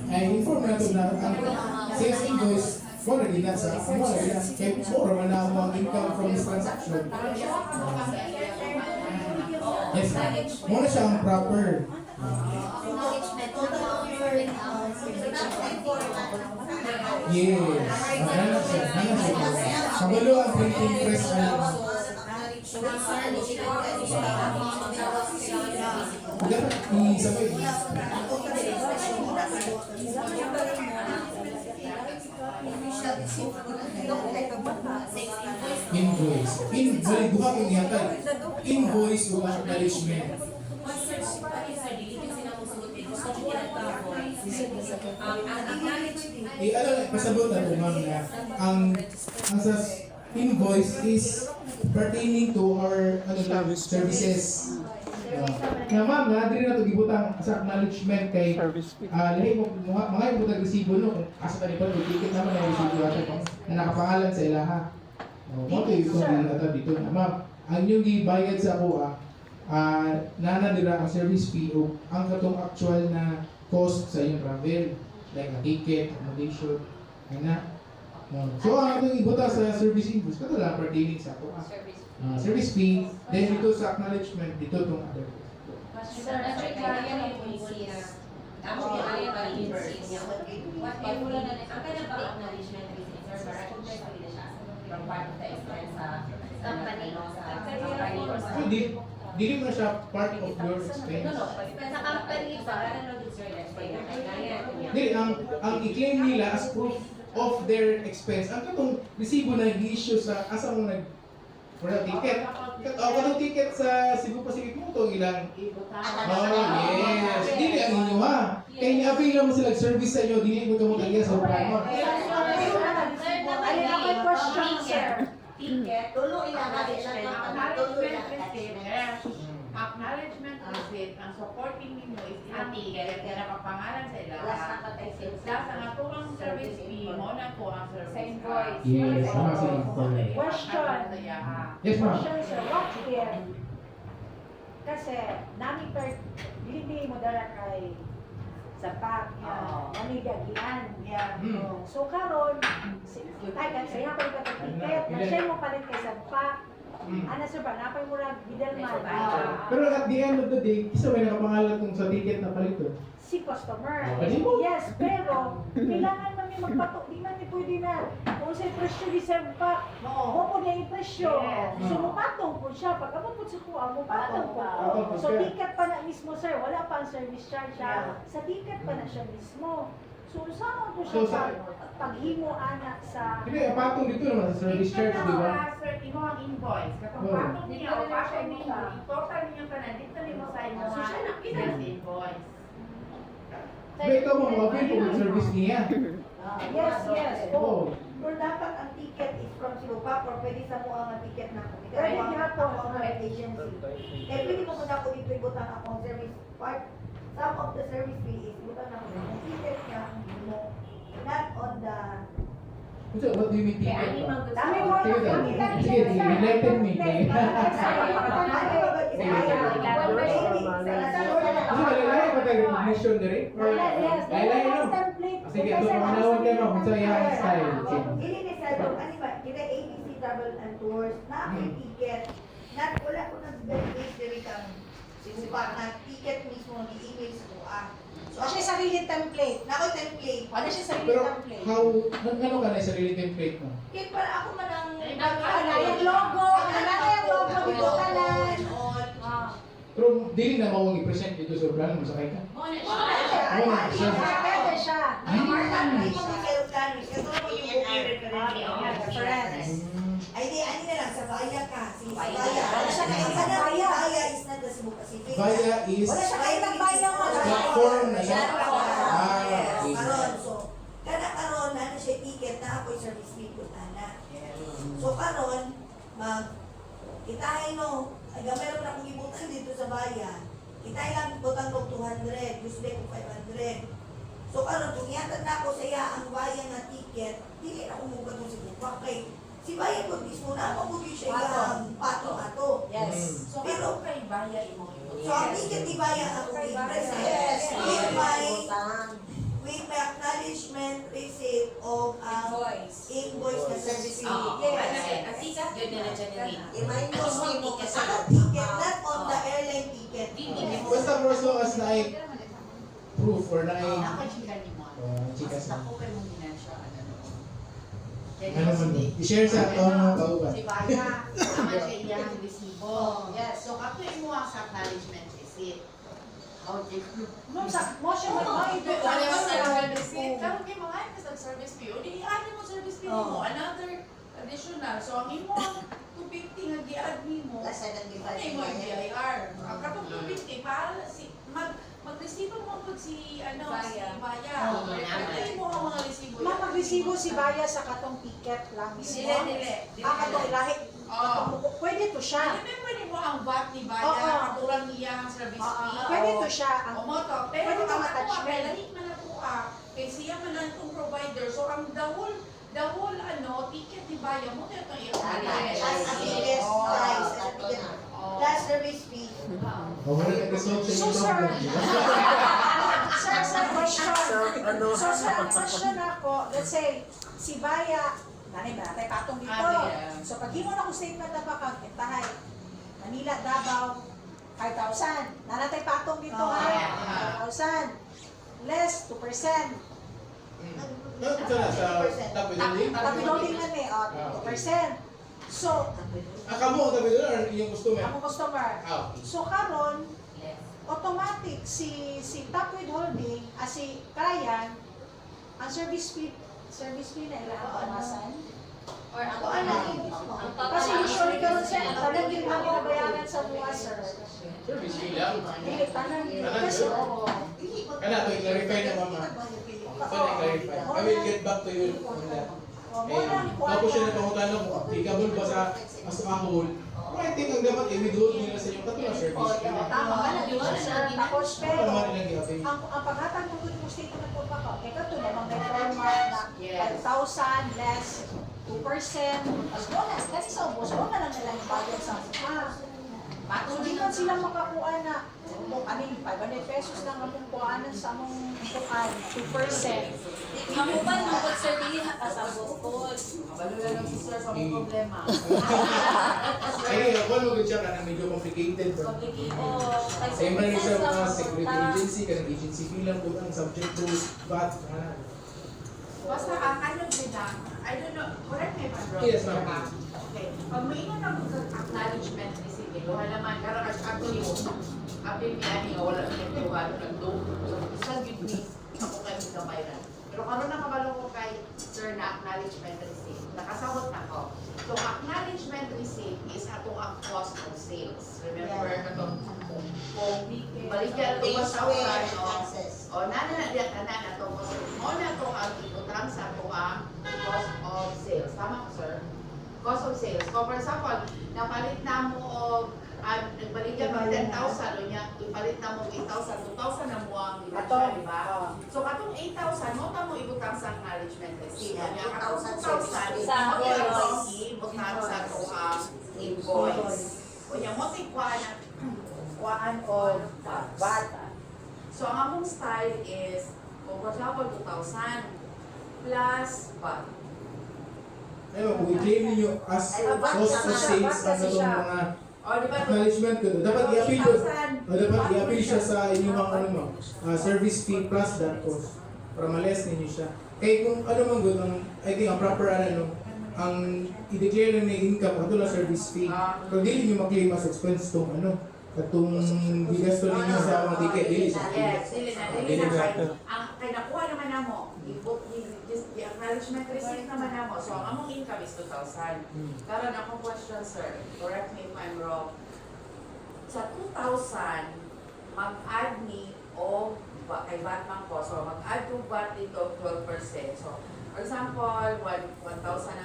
S1: Ay, inform na ito na ang sales invoice wala din na sa wala din na kaya more man na ang income from this transaction. Yes, muna siya ang proper. Yes, hanap siya. Kabalo ang printing press ang dapat isabay. Invoice. Invoice, duha kang ihatag. Invoice o acknowledgement. Ano, pasabot na ito, ma'am, na ang sa invoice is pertaining to our services. Na ma'am, na din na ito gibutang sa acknowledgement kay
S5: service fee.
S1: lahi mo mga yung butang resibo no kung asa pa ni pa ticket naman na resibo ato na nakapangalan sa ilaha. Mo to yung ato dito na ma'am, ang yung gibayad sa ako nana dira ang service fee o ang katong actual na cost sa iyong travel like a ticket, accommodation, ana. So ang atong ibutang sa service invoice kato lang pertaining sa ako. Service fee, then dito sa acknowledgement dito tong other.
S4: Sir, na-check ba yan ang police? Ang kaya ba yung police? What if wala na ang kanya ba acknowledgement
S3: from part of the expense sa
S4: Company.
S3: company.
S1: So, dili mo na siya part of your expense.
S4: Sa company ba?
S1: Dili, ang i-claim nila as proof of their expense, ang katong resibo na i-issue sa asa mo nag for the ticket. Katong ticket sa Cebu Pacific mo to ilang. Oh, yes. Dili ang inyo ha. Kaya ni-avail naman sila service sa inyo, dili mo ka magkagaya sa programa.
S2: Ayun ako yung question, sir.
S3: Ticket.
S6: Tuloy lang natin lang tuloy lang
S7: Acknowledgement receipt, ang supporting ninyo is ilang ticket, kaya nakapangalan sa ila.
S6: Plus nakatay
S7: Plus ang atong service fee mo na po ang service
S3: Sa invoice.
S1: Yes, tama si Infoy.
S2: Question.
S1: Yes, ma'am.
S2: Question, sir. What if? Kasi, namin per, hindi mo dala kay Sapak, nami gagian.
S1: Hmm.
S2: So, karon, ay, kasi nga pa yung ticket, na-share mo palit kay Sapak. Ano, sir ba, napay mo lang, bidalman.
S1: Pero at the end of the day, isa may nakapangalan kung sa ticket na palito.
S2: Si customer.
S1: Pwede mo.
S2: Yes, pero kailangan man may magpatok. Di man may pwede na. Kung sa presyo di sa pa, mo po niya yung presyo. So, mupatong po siya. Pag abot po sa kuha, mupatong po.
S1: Patong po
S2: So,
S1: siya.
S2: ticket pa na mismo, sir. Wala pa ang service charge siya. Sa ticket pa na siya mismo. So, saan po siya
S1: So, sa-
S2: paghimo anak sa...
S1: Hindi, ang patong dito naman sa service charge, di ba?
S7: Sir, imo ang invoice. Kapag
S1: Oo.
S7: patong niya o patong niya, i-total niya ka na, dito niyo sa inyo
S2: So, siya na,
S7: yes, invoice.
S1: Pero ikaw mo, mag-avail kung yung service niya.
S2: Yes, yes.
S1: Oo.
S6: Or dapat ang ticket is from Silopak or pwede sa mo ang ticket na ako.
S2: Pwede nga po.
S6: Ako ang agency. Eh, pwede mo muna ako dito ibutan akong service part. Some of the service fee is ibutan ako ng ticket niya mo. Not on the...
S1: So, what do you mean
S3: Kaya
S1: ticket?
S3: ani
S1: ba?
S3: mag
S2: Dami mo
S1: Sige,
S2: na
S1: sige. Sige, enlighten me. Kasi malalaya ba tayo recognition na rin? Or
S2: Yes,
S1: lalaya no? Sige, ito panahon kayo ma'am, sa iyang style. Sige.
S6: Hindi ni sa ano ba, kita ABC Travel and Tours, na ako'y ticket, na wala ko nag-benefit diri kang sinupa na ticket mismo ni email sa kuha. So
S2: Kasi
S6: ako,
S2: sarili template.
S6: na ako template.
S2: Ano siya sarili
S1: Pero
S2: template?
S1: how, ano ka na sa sarili template mo?
S6: Kaya para ako man ang
S2: Wala yung logo, wala yung logo, dito ka lang.
S1: Pero dili na mawag i-present dito sa plano mo, sakay ka.
S2: Pwede siya.
S6: Ay di, ani na lang, sa Baya ka. Si Baya.
S2: Wala siya kaya sa
S6: Baya.
S2: Baya.
S6: Baya is not the Cebu Pacific.
S1: Via is
S2: Wala siya kaya nagbaya mo.
S1: platform na siya.
S6: Yes,
S1: Okay.
S6: karon. So, kada karon na siya ticket na ako'y service fee ko na. So karon, itahin no, ay gamay naman akong ibutan dito sa bayan. Itahin lang ibutan ko 200, Tuesday ko 500. So karon, kung ihatag na ako sa iya ang bayan na ticket, dili na umugad mo si Bupak kay si bayan ko mismo na mabuti siya yung pato-ato.
S2: Yes.
S7: So,
S6: Pero-
S7: kay Baya imo
S6: So ang ticket ni bayan ako i-present with my acknowledgement receipt of invoice na service fee.
S3: At least yun na generate.
S6: I-minus mo kasi ang ticket, not on the airline ticket.
S1: Basta for as long as na ay proof or na ay chikas na. Ano man mo? I-share sa account ng kauban.
S7: Si Baya, naman siya iyang resibo. Yes, so kato imo ang sa acknowledgement receipt.
S2: Nung sa motion mo,
S7: Wala mo sa receipt. Karon kay mga ito sa service fee. O di ani mo service fee mo. Another additional. So ang imo ang 250 nga gi-add nimo. Ano imo ang BIR? Ang katong 250 para si mag-resibo mo pud si ano si Baya. Ano mo ang mga resibo?
S2: Mapagresibo si Baya sa katong ticket lang mismo.
S3: Dili.
S2: Katong lahi.
S7: Oh.
S2: Pwede to siya.
S7: Pwede mo ang VAT ni Baya,
S2: Oo.
S7: katulad niya ang service fee.
S2: Pwede to siya.
S7: O mo to, pero
S2: Pwede
S7: ang
S2: kang
S7: ako
S2: attachment.
S7: kay lahi man ako kay siya man ang itong provider. So ang the whole ticket ni Baya mo to itong
S6: Plus service fee.
S1: O, wala nag-resolve sa
S2: So,
S1: inyong
S2: sir.
S1: problem, di ba?
S2: Sir, question. So, sir, ang question ako, let's say, si Baya, nanay ba, tayo patong dito. So, pag himo na akong statement na account, itahay, Manila, Davao, 5,000. Nanatay patong dito, ha? 5,000. Less 2%.
S1: Sa top building?
S2: Tapi loading na eh, 2%. So,
S1: Kamo ang tabi doon or yung customer?
S2: ako customer.
S1: Okay.
S2: So, karon automatic si top withholding, si client, ang service fee na ilang kawasan.
S4: Or ang
S6: Kung ano,
S2: Kasi usually karon siya, tanang din kami nabayaran sa mga sir.
S1: Service fee lang.
S2: Dili, tanang din.
S1: Tanang
S2: Kasi,
S1: yun?
S2: oo.
S1: Kana to i-clarify na mama. So i-clarify. I will get back to you on that. Tapos siya nagpamutanong kung applicable ba sa as a whole. I think ang dapat i-withhold nila sa inyong katulong service fee.
S2: Tama ka na, di ba, sir? Tapos,
S1: Ano
S2: pero,
S1: naman nilang i-apply?
S2: ang paghatag mo dun mo statement po pa ko, kaya ka to namang may format na 5,000 less 2%, as bonus, kasi sa ubos, wala na lang nilang ibayad sa mukha. So, di man sila makakuha na, kung aning 500 pesos lang ang kukuhanan sa among kukuhan, 2%.
S4: Ako ba nung sir dili nakasabot ko?
S7: Kabalo na lang si sir sa mga problema.
S1: Ay, ako mo siya ka na medyo complicated bro. Same man rin sa mga security agency, kanang agency fee lang po ang subject to VAT.
S7: Basta ang ano nila, I don't know, correct me if I'm wrong.
S1: Yes, ma'am.
S7: Okay, pag may ingon ako sa acknowledgement receipt, wala naman, karang actually mo, apil niya niya, wala naman yung wala nagdo. So, isang good news, ako kayo sa mayroon. Pero karon na kabalo ko kay sir na acknowledgement receipt, nakasabot na ko. So, acknowledgement receipt is atong ang cost of sales. Remember, katong kung baligyan ito sa usan, o nana na diyan tanan na ito, mo na ito ang ibutang sa ito ang cost of sales. Tama ko, sir? Cost of sales. So, for example, napalit na mo o nagbaligyan mo 10,000, o niya, ipalit na mo 8,000, 2,000 na mo ang ibutang, di ba? So, katong 8,000, mo ta mo ibutang sa acknowledgement receipt. O niya, katong 2,000,
S4: Sa
S7: mo ta
S4: invoice.
S7: ibutang sa ito ang invoice. O niya, mo ta kuhaan o bata. So, ang among style is, kung for example, 2,000 plus VAT.
S1: Ayun, kung i-claim ninyo as cost of sales ang itong mga
S7: O, di ba?
S1: acknowledgement ko, dapat i-appeal yun.
S7: 2,000.
S1: Dapat i-appeal siya sa inyong mga ano mo, service fee plus that cost. Para ma-less ninyo siya. Kaya kung ano man good, I think ang proper ano, ang i-declare na income, ito lang service fee. Pero dili nyo ma-claim as expense itong ano, itong bigas to ninyo sa mga ticket, dili siya.
S7: Yes, dili na.
S1: Dili na.
S7: Ang kay nakuha naman na mo, i-acknowledgement receipt naman na mo. So, ang among income is 2,000. Karon akong question, sir. Correct me if I'm wrong. Sa 2,000, mag-add ni o kay VAT man ko. So, mag-add to VAT dito of 12%. So, for example, 1,000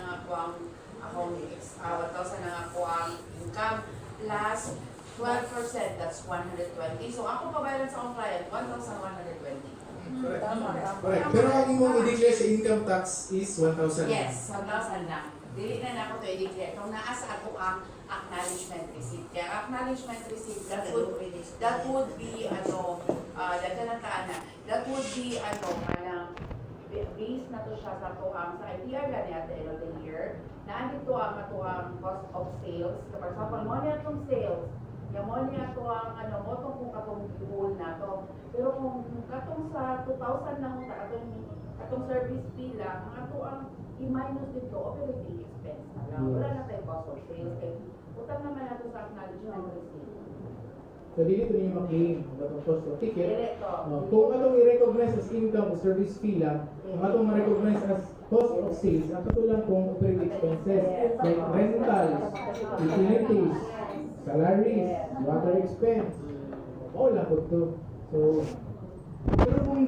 S7: ang ako ang 1,000 ang ako ang income plus 12%, that's 120. So, ako pabayaran sa akong client, 1,120.
S1: Correct.
S2: Tama.
S1: Correct. Pero ang imong i-declare sa income tax is 1,000.
S7: Yes, 1,000 lang. Dili na na ako to i-declare. Kung naasa ako ang acknowledgement receipt. Kaya acknowledgement receipt, that would be, that would be, parang, based na to siya sa tuwang sa ITR na niya at the end of the year, na andito ang matuwang cost of sales. So, for example, mo niya itong sales, yung mo niya ito ang mo itong kung katong goal na to. Pero kung katong sa 2,000 lang mo, katong service fee lang, ang ato ang i-minus dito, operating expense na lang. Wala na tayong cost of sales. Kaya utang naman nato sa acknowledgement receipt.
S1: So, dili ito ninyo ma-claim itong cost of ticket.
S7: Diretso.
S1: Kung anong i-recognize as income o service fee lang, ang atong ma-recognize as cost of sales, ang katulang kung operating expenses like rentals, utilities, salaries, water expense, all lang po ito. So, pero kung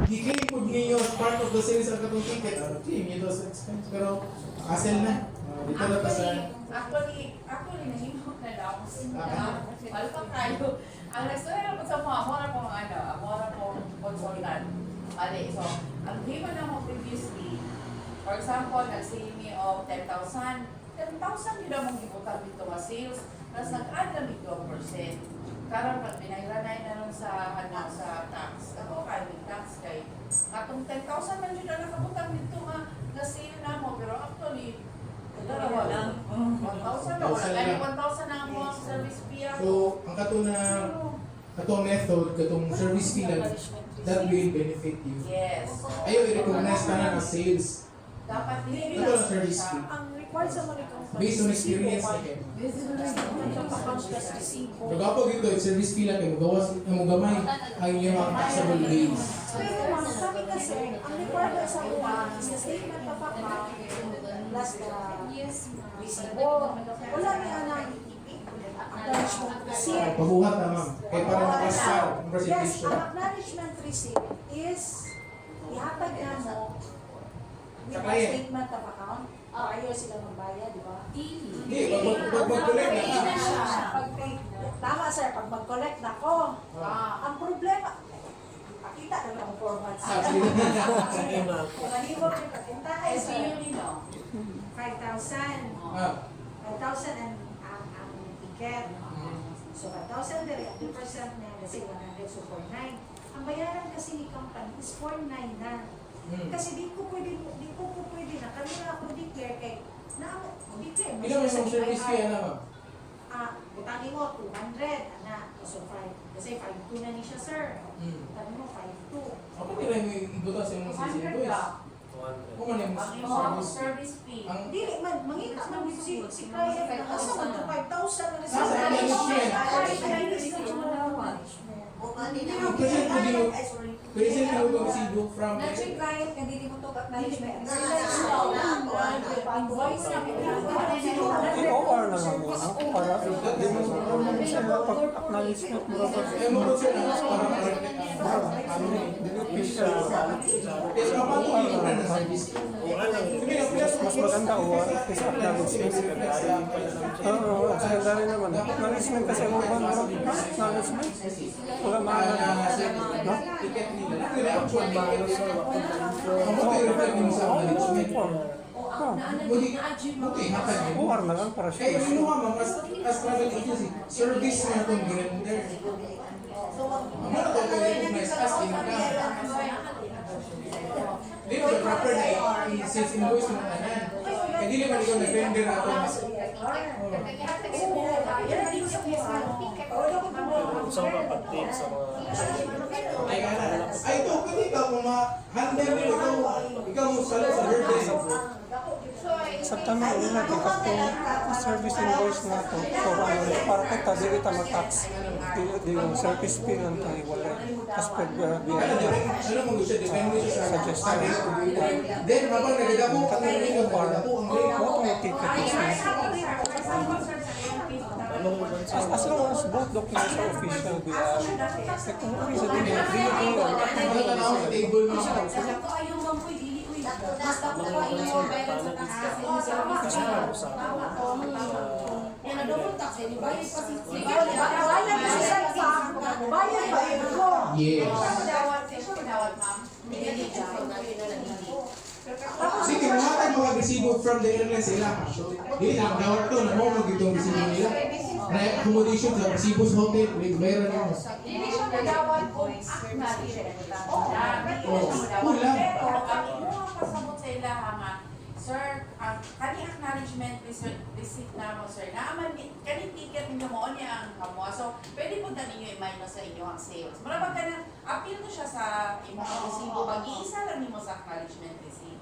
S1: di-claim po ninyo as part of the sales ang katong ticket, claim nyo ito sa expense. Pero, hassle na. Dito na pa sa...
S7: Actually, nahimok na lang. Malpang tayo. Ang nagstorya na po sa mga, ako na pong consultant. So, ang given na mo previously, for example, nag-save me of 10,000. 10,000 yun ang gibutang dito nga sales. Tapos nag-add na may 12%. Karon pag pinahiranan na lang sa tax. Ako kay may tax kay katong 10,000 man yun na nakabutang dito nga sale na mo. Pero actually, dalawa lang. 1,000 na. Wala kaya 1,000 na ang mga service fee ako.
S1: So, ang katong na katong method, katong service fee lang, that will benefit you.
S7: Yes.
S1: Ayaw i-recognize ka na as sales.
S7: Dapat
S1: Ito lang service fee.
S2: Ang required sa mga company,
S1: Based on experience na kayo.
S2: statement of account plus resibo.
S1: Pagkapag ito, service fee lang kayo, gamay ang inyong mga taxable days.
S2: Pero ma'am, kami kasi, ang required sa mga is the statement of account plus the resibo. Wala niya na acknowledgement receipt.
S1: Pabuhat na ma'am. Kaya para makasal ang
S2: Yes,
S1: presentation.
S2: ang acknowledgement receipt is ihatag na mo with
S1: Sa
S2: the
S1: client.
S2: statement of account. Ayaw sila magbayad, di ba?
S1: Hindi, pag mag-collect na ka.
S2: Tama sir, pag mag-collect na ko, ang problema, pakita ko lang ang format
S1: Ah,
S2: sir.
S1: sige.
S2: Malibog yung pakinta ay
S7: SBU
S2: sir.
S7: nino.
S2: 5,000.
S1: Ah,
S2: 5,000 ang ticket. So 5,000 dire, 2% na kasi 100, so 49. Ang bayaran kasi ni company is 49 na. Kasi di ko pwede na kanina ako declare kay na declare
S1: ilan mo yung service fee na ma'am?
S2: butangin mo 200 ana so 5 kasi 5.2 na ni siya sir. Butangin mo 5.2.
S1: Ako nila yung ibutas yung mga sisi invoice. Kung ano yung
S7: Ang
S1: service
S7: imong service fee.
S1: Ang
S2: Dili man mangita man si client na asa man to 5,000 na
S1: Nasa acknowledgement. present ko din present ko yung resibo from
S2: client ka dili mo to acknowledgement.
S5: I-OR na nga mo, no? Para sa pag-acknowledgement mo ba?
S1: eh mo siya na para
S5: Official.
S1: pero ako yung na service fee.
S5: Mas maganda OR kaysa acknowledgement. Oo, secondary naman. Acknowledgement kasi mo ba acknowledgement? Wala
S1: na ticket nila. Ito yung actual balance sa ang mo i-reflect mo sa acknowledgement. Buti, hatag yun.
S5: OR na lang para
S1: Kaya
S5: siya.
S1: yun naman, as travel agency, service na itong ginender. Ang mga ito i-recognize as income. Di ba proper na i-sales invoice mo tanan. Kaya di naman ikaw nag-render na ito. Ay ka na. Ay ito, pwede ikaw kung ma-handle mo ikaw mo salo sa birthday.
S5: Sa tanong nila, ikatong service invoice na ito, for ano, para kita, di kita mag-tax. Di yung service fee lang ito, wala. As per
S1: Ano mo siya, depende siya sa
S5: Suggestion.
S1: Then, habang nagdadako ang rin yung nagdadako ang rin.
S5: what may ticket is as long as both documents are official, di ba? Kung ano sa din,
S1: Ano tanaw sa table mo siya. Yes. Sige, kumatay mga resibo from the airline sila. Hindi lang dawat to, namumog itong resibo nila. Na accommodation sa resibo sa hotel, may bayaran mo.
S7: Hindi siya nagawad kung acknowledgement.
S1: Kulang.
S7: Pasabot sa ilaha nga, sir, ang kani acknowledgement receipt na mo, sir, naaman kani ticket ninyo mo niya ang kamo. So, pwede po na ninyo i-minus sa inyo ang sales. Marabag ka na, appeal to siya sa imong resibo. Mag-iisa lang nimo sa acknowledgement receipt.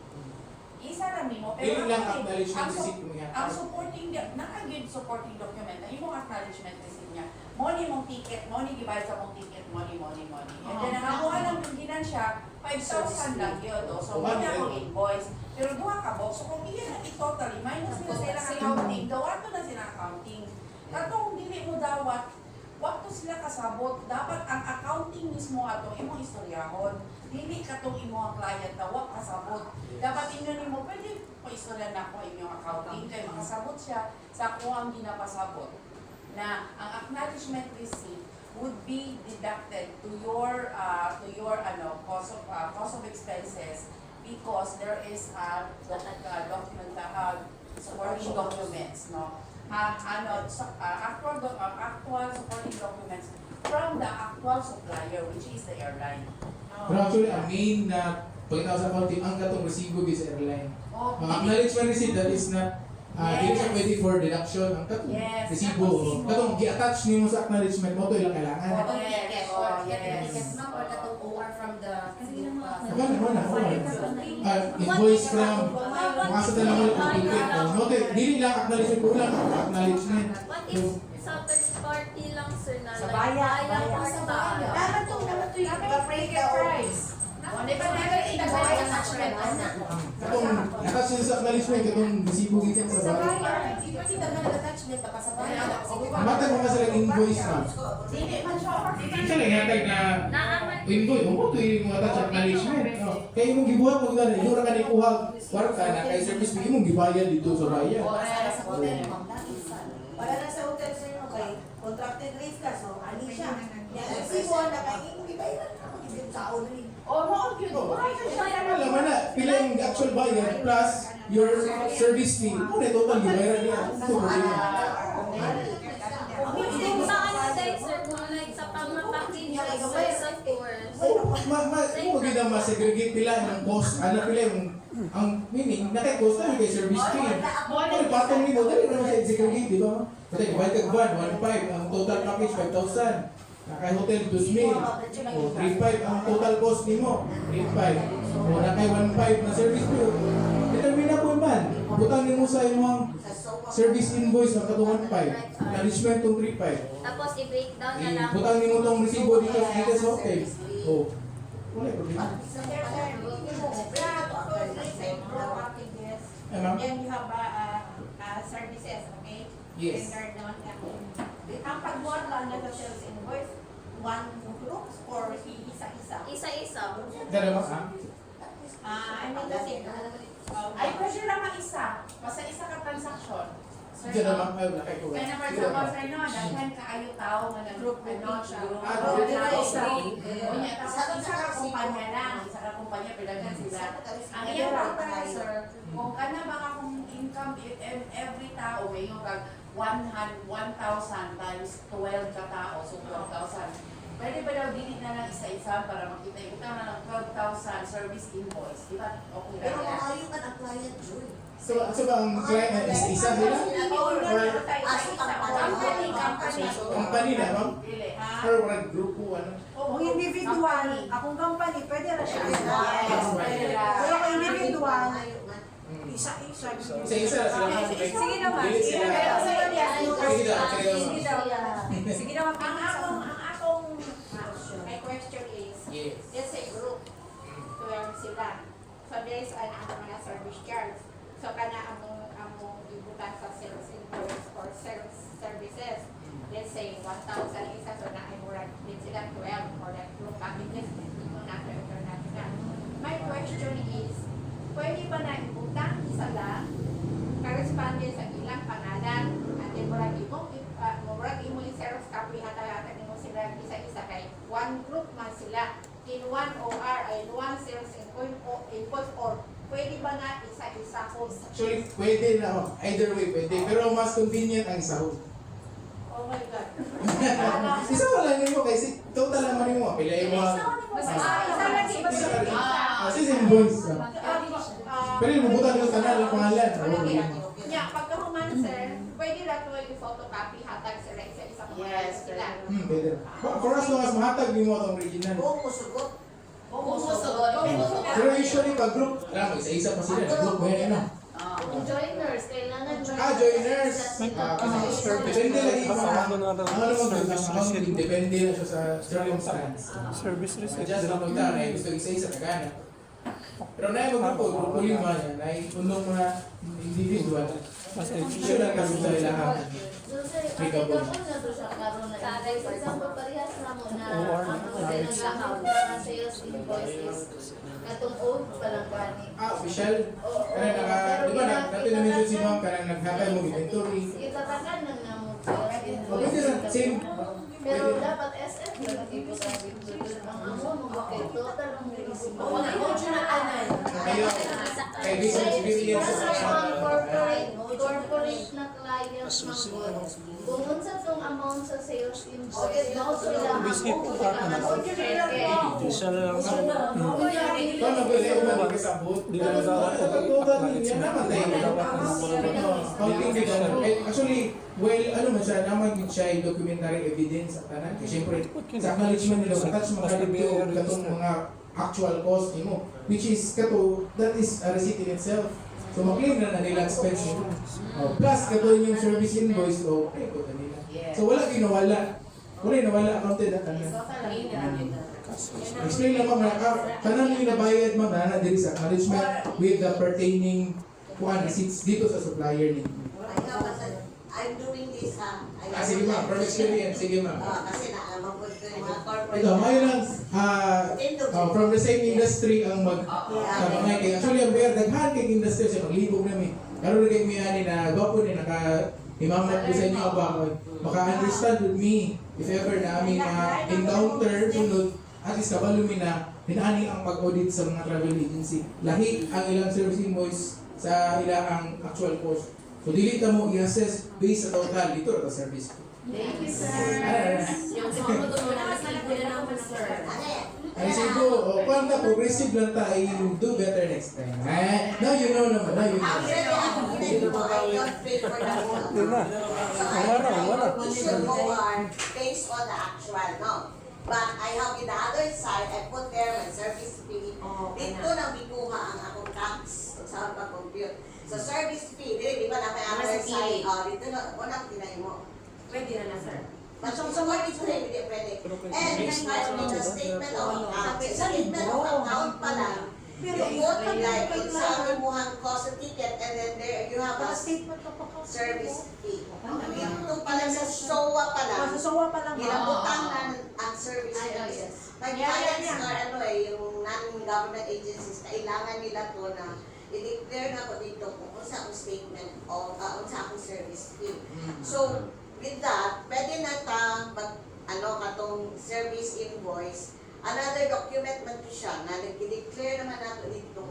S7: Isa lang nimo, pero
S1: Yun lang
S7: ang-
S1: acknowledgement
S7: ang
S1: receipt mo yan.
S7: ang supporting, nakagid supporting document na imong acknowledgement receipt niya. Money mong ticket, money gibayad sa mong ticket, money. And then nakakuha lang yung ginansya, 5,000 lang yun. So, mo niya akong invoice. Pero duha ka box. So, kung iyan ang i-totally, minus nila sila accounting. Dawato na sila accounting. Katong dili mo dawat, wakto sila kasabot. Dapat ang accounting mismo atong imong istoryahon. Dili katong imo ang client na wak kasabot. Dapat inyo nimo pwede po istorya na ko inyong accounting kay makasabot siya sa kung ang ginapasabot na ang acknowledgement receipt would be deducted to your cost of expenses because there is document supporting documents, no? Actual supporting documents from the actual supplier, which is the airline.
S1: Pero actually, ang main na pagkatao sa accounting, ang katong resibo sa airline. Ang acknowledgement receipt, that is not, hindi siya pwede for deduction. Ang katong
S7: Yes.
S1: resibo, katong i-attach niyo sa acknowledgement mo, ito ilang kailangan.
S7: Yes.
S3: from the
S1: Invoice from makasa talaga mo yung ticket. Note, dili lang acknowledgement ko lang, acknowledgement.
S4: What if sa third party lang, sir, na
S2: Sa
S4: like,
S2: bayan,
S4: portal?
S6: Naman to yung
S7: Free price. O, di ba never itagay ang attachment?
S1: Katong attach sa acknowledgement, katong resibo gikan sa bahay. Matag mo kasi lang invoice na.
S7: Hindi man siya.
S1: Isa lang hatag na
S4: Naaman.
S1: invoice. Mo to yung attach sa acknowledgement. Kaya imong gibuhat mo gani, yung ra ka ni kuha kwarta na kay service fee imong gibayad dito sa bayan.
S6: Wala na sa hotel sa inyo kay contracted rates ka, so ali siya. Yan, resibo na kay imong ibayaran na mag-ibig sa rin.
S7: O, mo, yun. Wala siya.
S1: Alam mo na, pila yung actual bayad plus your service fee. Kung na total gibayaran niya. Ito problema.
S4: Kung sa ano dahil, sir, kung like sa pang-package, sir, sa tours.
S1: Mo gina ma-segregate pila ng cost. Ano pila yung ang meaning, nakay-cost na yung kay service fee. Kung patong nito, dali naman sa segregate, di ba? Kasi kubayad ka van, 1.5. Ang total package, 5,000. Nakay hotel, 2,000. O 3.5 ang total cost nimo. 3.5. O nakay 1.5 na service fee. Determine po man. Butang nimo sa imong service invoice na katong 1.5. Management tong 3.5.
S4: Tapos i-breakdown na lang.
S1: Butang nimo tong resibo dito sa hotel. O, wala problema. Eh, ma'am?
S8: Then you have services, okay?
S1: Yes.
S8: Standard naman ka. Ang pagbuhat lang na sales invoice, one group or isa-isa?
S4: Isa-isa.
S1: Dala ba? Ha?
S8: I mean kasi,
S7: Ay, pwede lang ang isa. Basta isa ka transaction.
S1: Dala ba? Ay, wala kayo.
S7: Kaya naman sa mga sir, no, dahil kaayo tao nga nag-group, ano siya.
S1: Ah,
S7: Group
S1: group.
S7: na isa. O niya, tapos isa ka kumpanya lang. Isa ka kumpanya, pilagan sila. Ang iyang portal, sir, kung ka na baka kung income, every tao, may yung kag 1,000 times 12 ka tao, so 12,000. Pwede ba daw dili na lang isa-isa para makita yung utang na ng 12,000 service invoice? Di ba? Okay
S6: Pero
S7: lang yan.
S6: maayo ka ng client, Joy.
S1: So ba ang client is isa sila? Or company na, ma'am?
S7: Dili.
S1: Or wala grupo, ano?
S2: Kung individual, akong company, pwede na siya.
S7: Yes, pwede lang.
S2: Pero kung individual,
S1: Mm.
S2: isa-isa.
S1: Isa-isa na sila.
S2: Sige naman.
S1: Dili sila.
S2: Pero sa kanya,
S1: Sige daw,
S2: sige daw. Sige daw.
S8: ang akong my question is,
S1: Yes.
S8: let's say group, 12 sila. So there is an mga service charge. So kana among ibutan sa sales invoice or sales services. Let's say 1,000 isa, so na ay murag din sila 12 or like group packages dito na international. My question is, pwede ba na ibutang isa lang corresponding sa ilang pangalan at then murag imong i-xerox copy hata nimo sila isa-isa kay one group man sila in one OR ay one sales invoice or pwede ba na isa-isa ko?
S1: Actually, pwede na, ma'am. Either way, pwede. Pero mas convenient ang sahod.
S8: Oh my God.
S1: Isa wala nimo kasi total naman mo. Pilay mo.
S2: Isa lagi ba
S1: Isa
S2: siya?
S1: ka rin. Kasi sa invoice. Pero yung bubutan yung tanan ng pangalan.
S8: Yeah, pagka human sir, pwede na ito i-photocopy hatag sila isa-isa ko
S7: Yes,
S8: sila.
S1: Pwede. For as long as mahatag mo ang original.
S6: Kung musugot,
S1: Pero usually pag group, alam mo, isa-isa pa sila. Group mo yan, ano?
S4: Kung joiners, kailangan
S1: Joiners. Depende lagi
S5: Ang
S1: sa
S5: ano na daw,
S1: ano naman
S5: service
S1: ang accounting,
S5: receipt.
S1: depende na siya sa circumstance.
S5: Service receipt.
S1: Adjust lang punta na gusto isa-isa kagana. Pero na yung grupo, grupo lima niya, na unong mga individual,
S5: Mas
S1: sure lang kasi sa ilahan.
S4: applicable na to siya karon na. Sa example, parehas na mo na ang model ng lahat na sales invoices. Katong old pa lang gani.
S1: Official. Kaya di ba, dati na medyo si ma'am, kaya naghatay mo inventory.
S4: Itatakan lang na mo
S1: Pwede rin, same.
S4: Pero dapat SF lang tipo sabi ko. Ang amo mo bakit total ang release mo.
S7: Wala mo dyan na anan.
S1: Kaya, kay business experience
S4: Kasi
S1: sa
S4: mga corporate na client Kung unsa tong amount sa sales invoice, mao sila
S5: Bisip po ka na. Isa lang sa
S1: Kung nag-ulit mo nagkasabot,
S5: Di na dapat
S1: total niya naman actually, well, ano man siya, naman yun siya yung documentary evidence at tanan. Kasi syempre, sa acknowledgement nila, matouch mga dito, katong mga actual cost mo, which is kato, that is a receipt in itself. So, mag-claim na nila expense nito. Plus, kato yung service invoice, so, ay, ko nila. So, wala ginawala. Wala ginawala, accounted at tanan. Explain lang mga kanang yung nabayad mga na diri sa acknowledgement with the pertaining receipts dito sa supplier ninyo.
S6: I'm doing this
S1: Sige ma'am, from experience, sige ma'am.
S6: kasi naamagod ko yung mga corporate.
S1: Ito, may lang, from the same industry ang mag-kamay kay. Actually, ang bayar, daghan kay industry siya, maglibog namin. Karoon na kayo may na gwapo ni naka-imamat ko sa inyo ba, maka-understand with me if ever na aming encounter, sunod, at least kabalo mi na pinani ang pag-audit sa mga travel agency. Lahi ang ilang service invoice sa ilang actual cost. So, dili ta mo i-assess based sa total dito sa service.
S3: Thank you, sir. Yung sumunod mo na, nasibo na naman, sir.
S1: Ay siguro, kung na progressive lang tayo, you do better next time. Now you know naman, now you know.
S6: Actually, I'm willing to I don't pay for the whole
S5: Di na.
S6: So
S5: Wala.
S6: I should go on based on the actual, no? But I have in the other side, I put there my service fee. Dito nang bikuha ang akong tax sa pag-compute. So service fee, di ba na may other side, dito na, unang tinahin mo.
S3: Pwede na na, sir.
S6: But so what is it? Hindi pwede. And next time, the statement of account. Sa statement of account pa lang, yung vote pa like, examine mo ang cost of ticket, and then there you have a
S2: Statement of account.
S6: service fee. Ito pa lang sa SOA pa lang.
S2: Sa SOA pa lang.
S6: Ginabutang ang service fees. May clients na yung non-government agencies, kailangan nila to na i-declare na ko dito kung unsa akong statement o unsa akong service fee. So, with that, pwede na katong service invoice, another document man to siya na nag-declare naman nato dito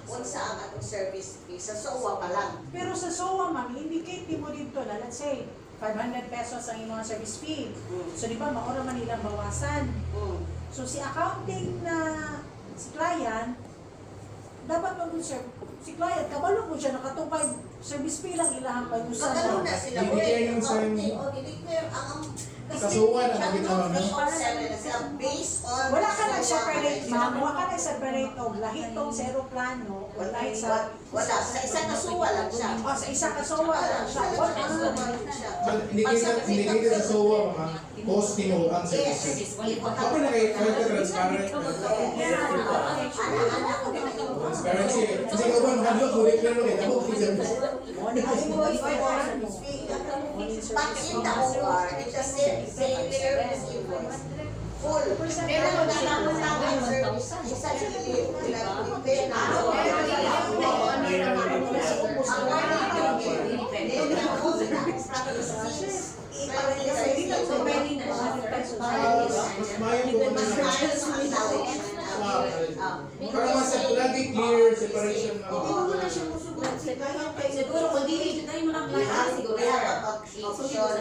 S6: unsa ang atong service fee sa SOA pa lang.
S2: Pero sa SOA, ma'am, indicate mo dito na, let's say, 500 pesos ang inyong service fee. So, di ba, maura man nilang bawasan. So, si accounting na si client, dapat mag-serve. Si client, kabalo mo siya, nakatupay service fee lang ilahang pag-usan.
S6: Magkaroon na sila.
S1: Hindi yung sa
S6: i-declare ang
S1: Kasuwa na nakita mo.
S6: based on
S2: Wala ka nag-separate, ma'am. Wala ka nag-separate o lahi tong sa aeroplano o lahi sa...
S6: wala, sa isang kasuwa lang siya.
S2: O, sa isa kasowa lang siya.
S1: Hindi sa SOA mga costing mo ang services. Ako na kayo transparent. Transparency. Kasi ka ba, mahalo ko rin pero kayo ako service.
S6: But in the OR, it just said failure is invoice. Full. Pero kung nalaman lang ang service, isa gilid, pinag-prepare na ako.
S1: Mas mayo ko na para mas lagi clear separation ng
S3: Siguro, kung dili, dito tayo mo lang lahat. Siguro,
S6: Option.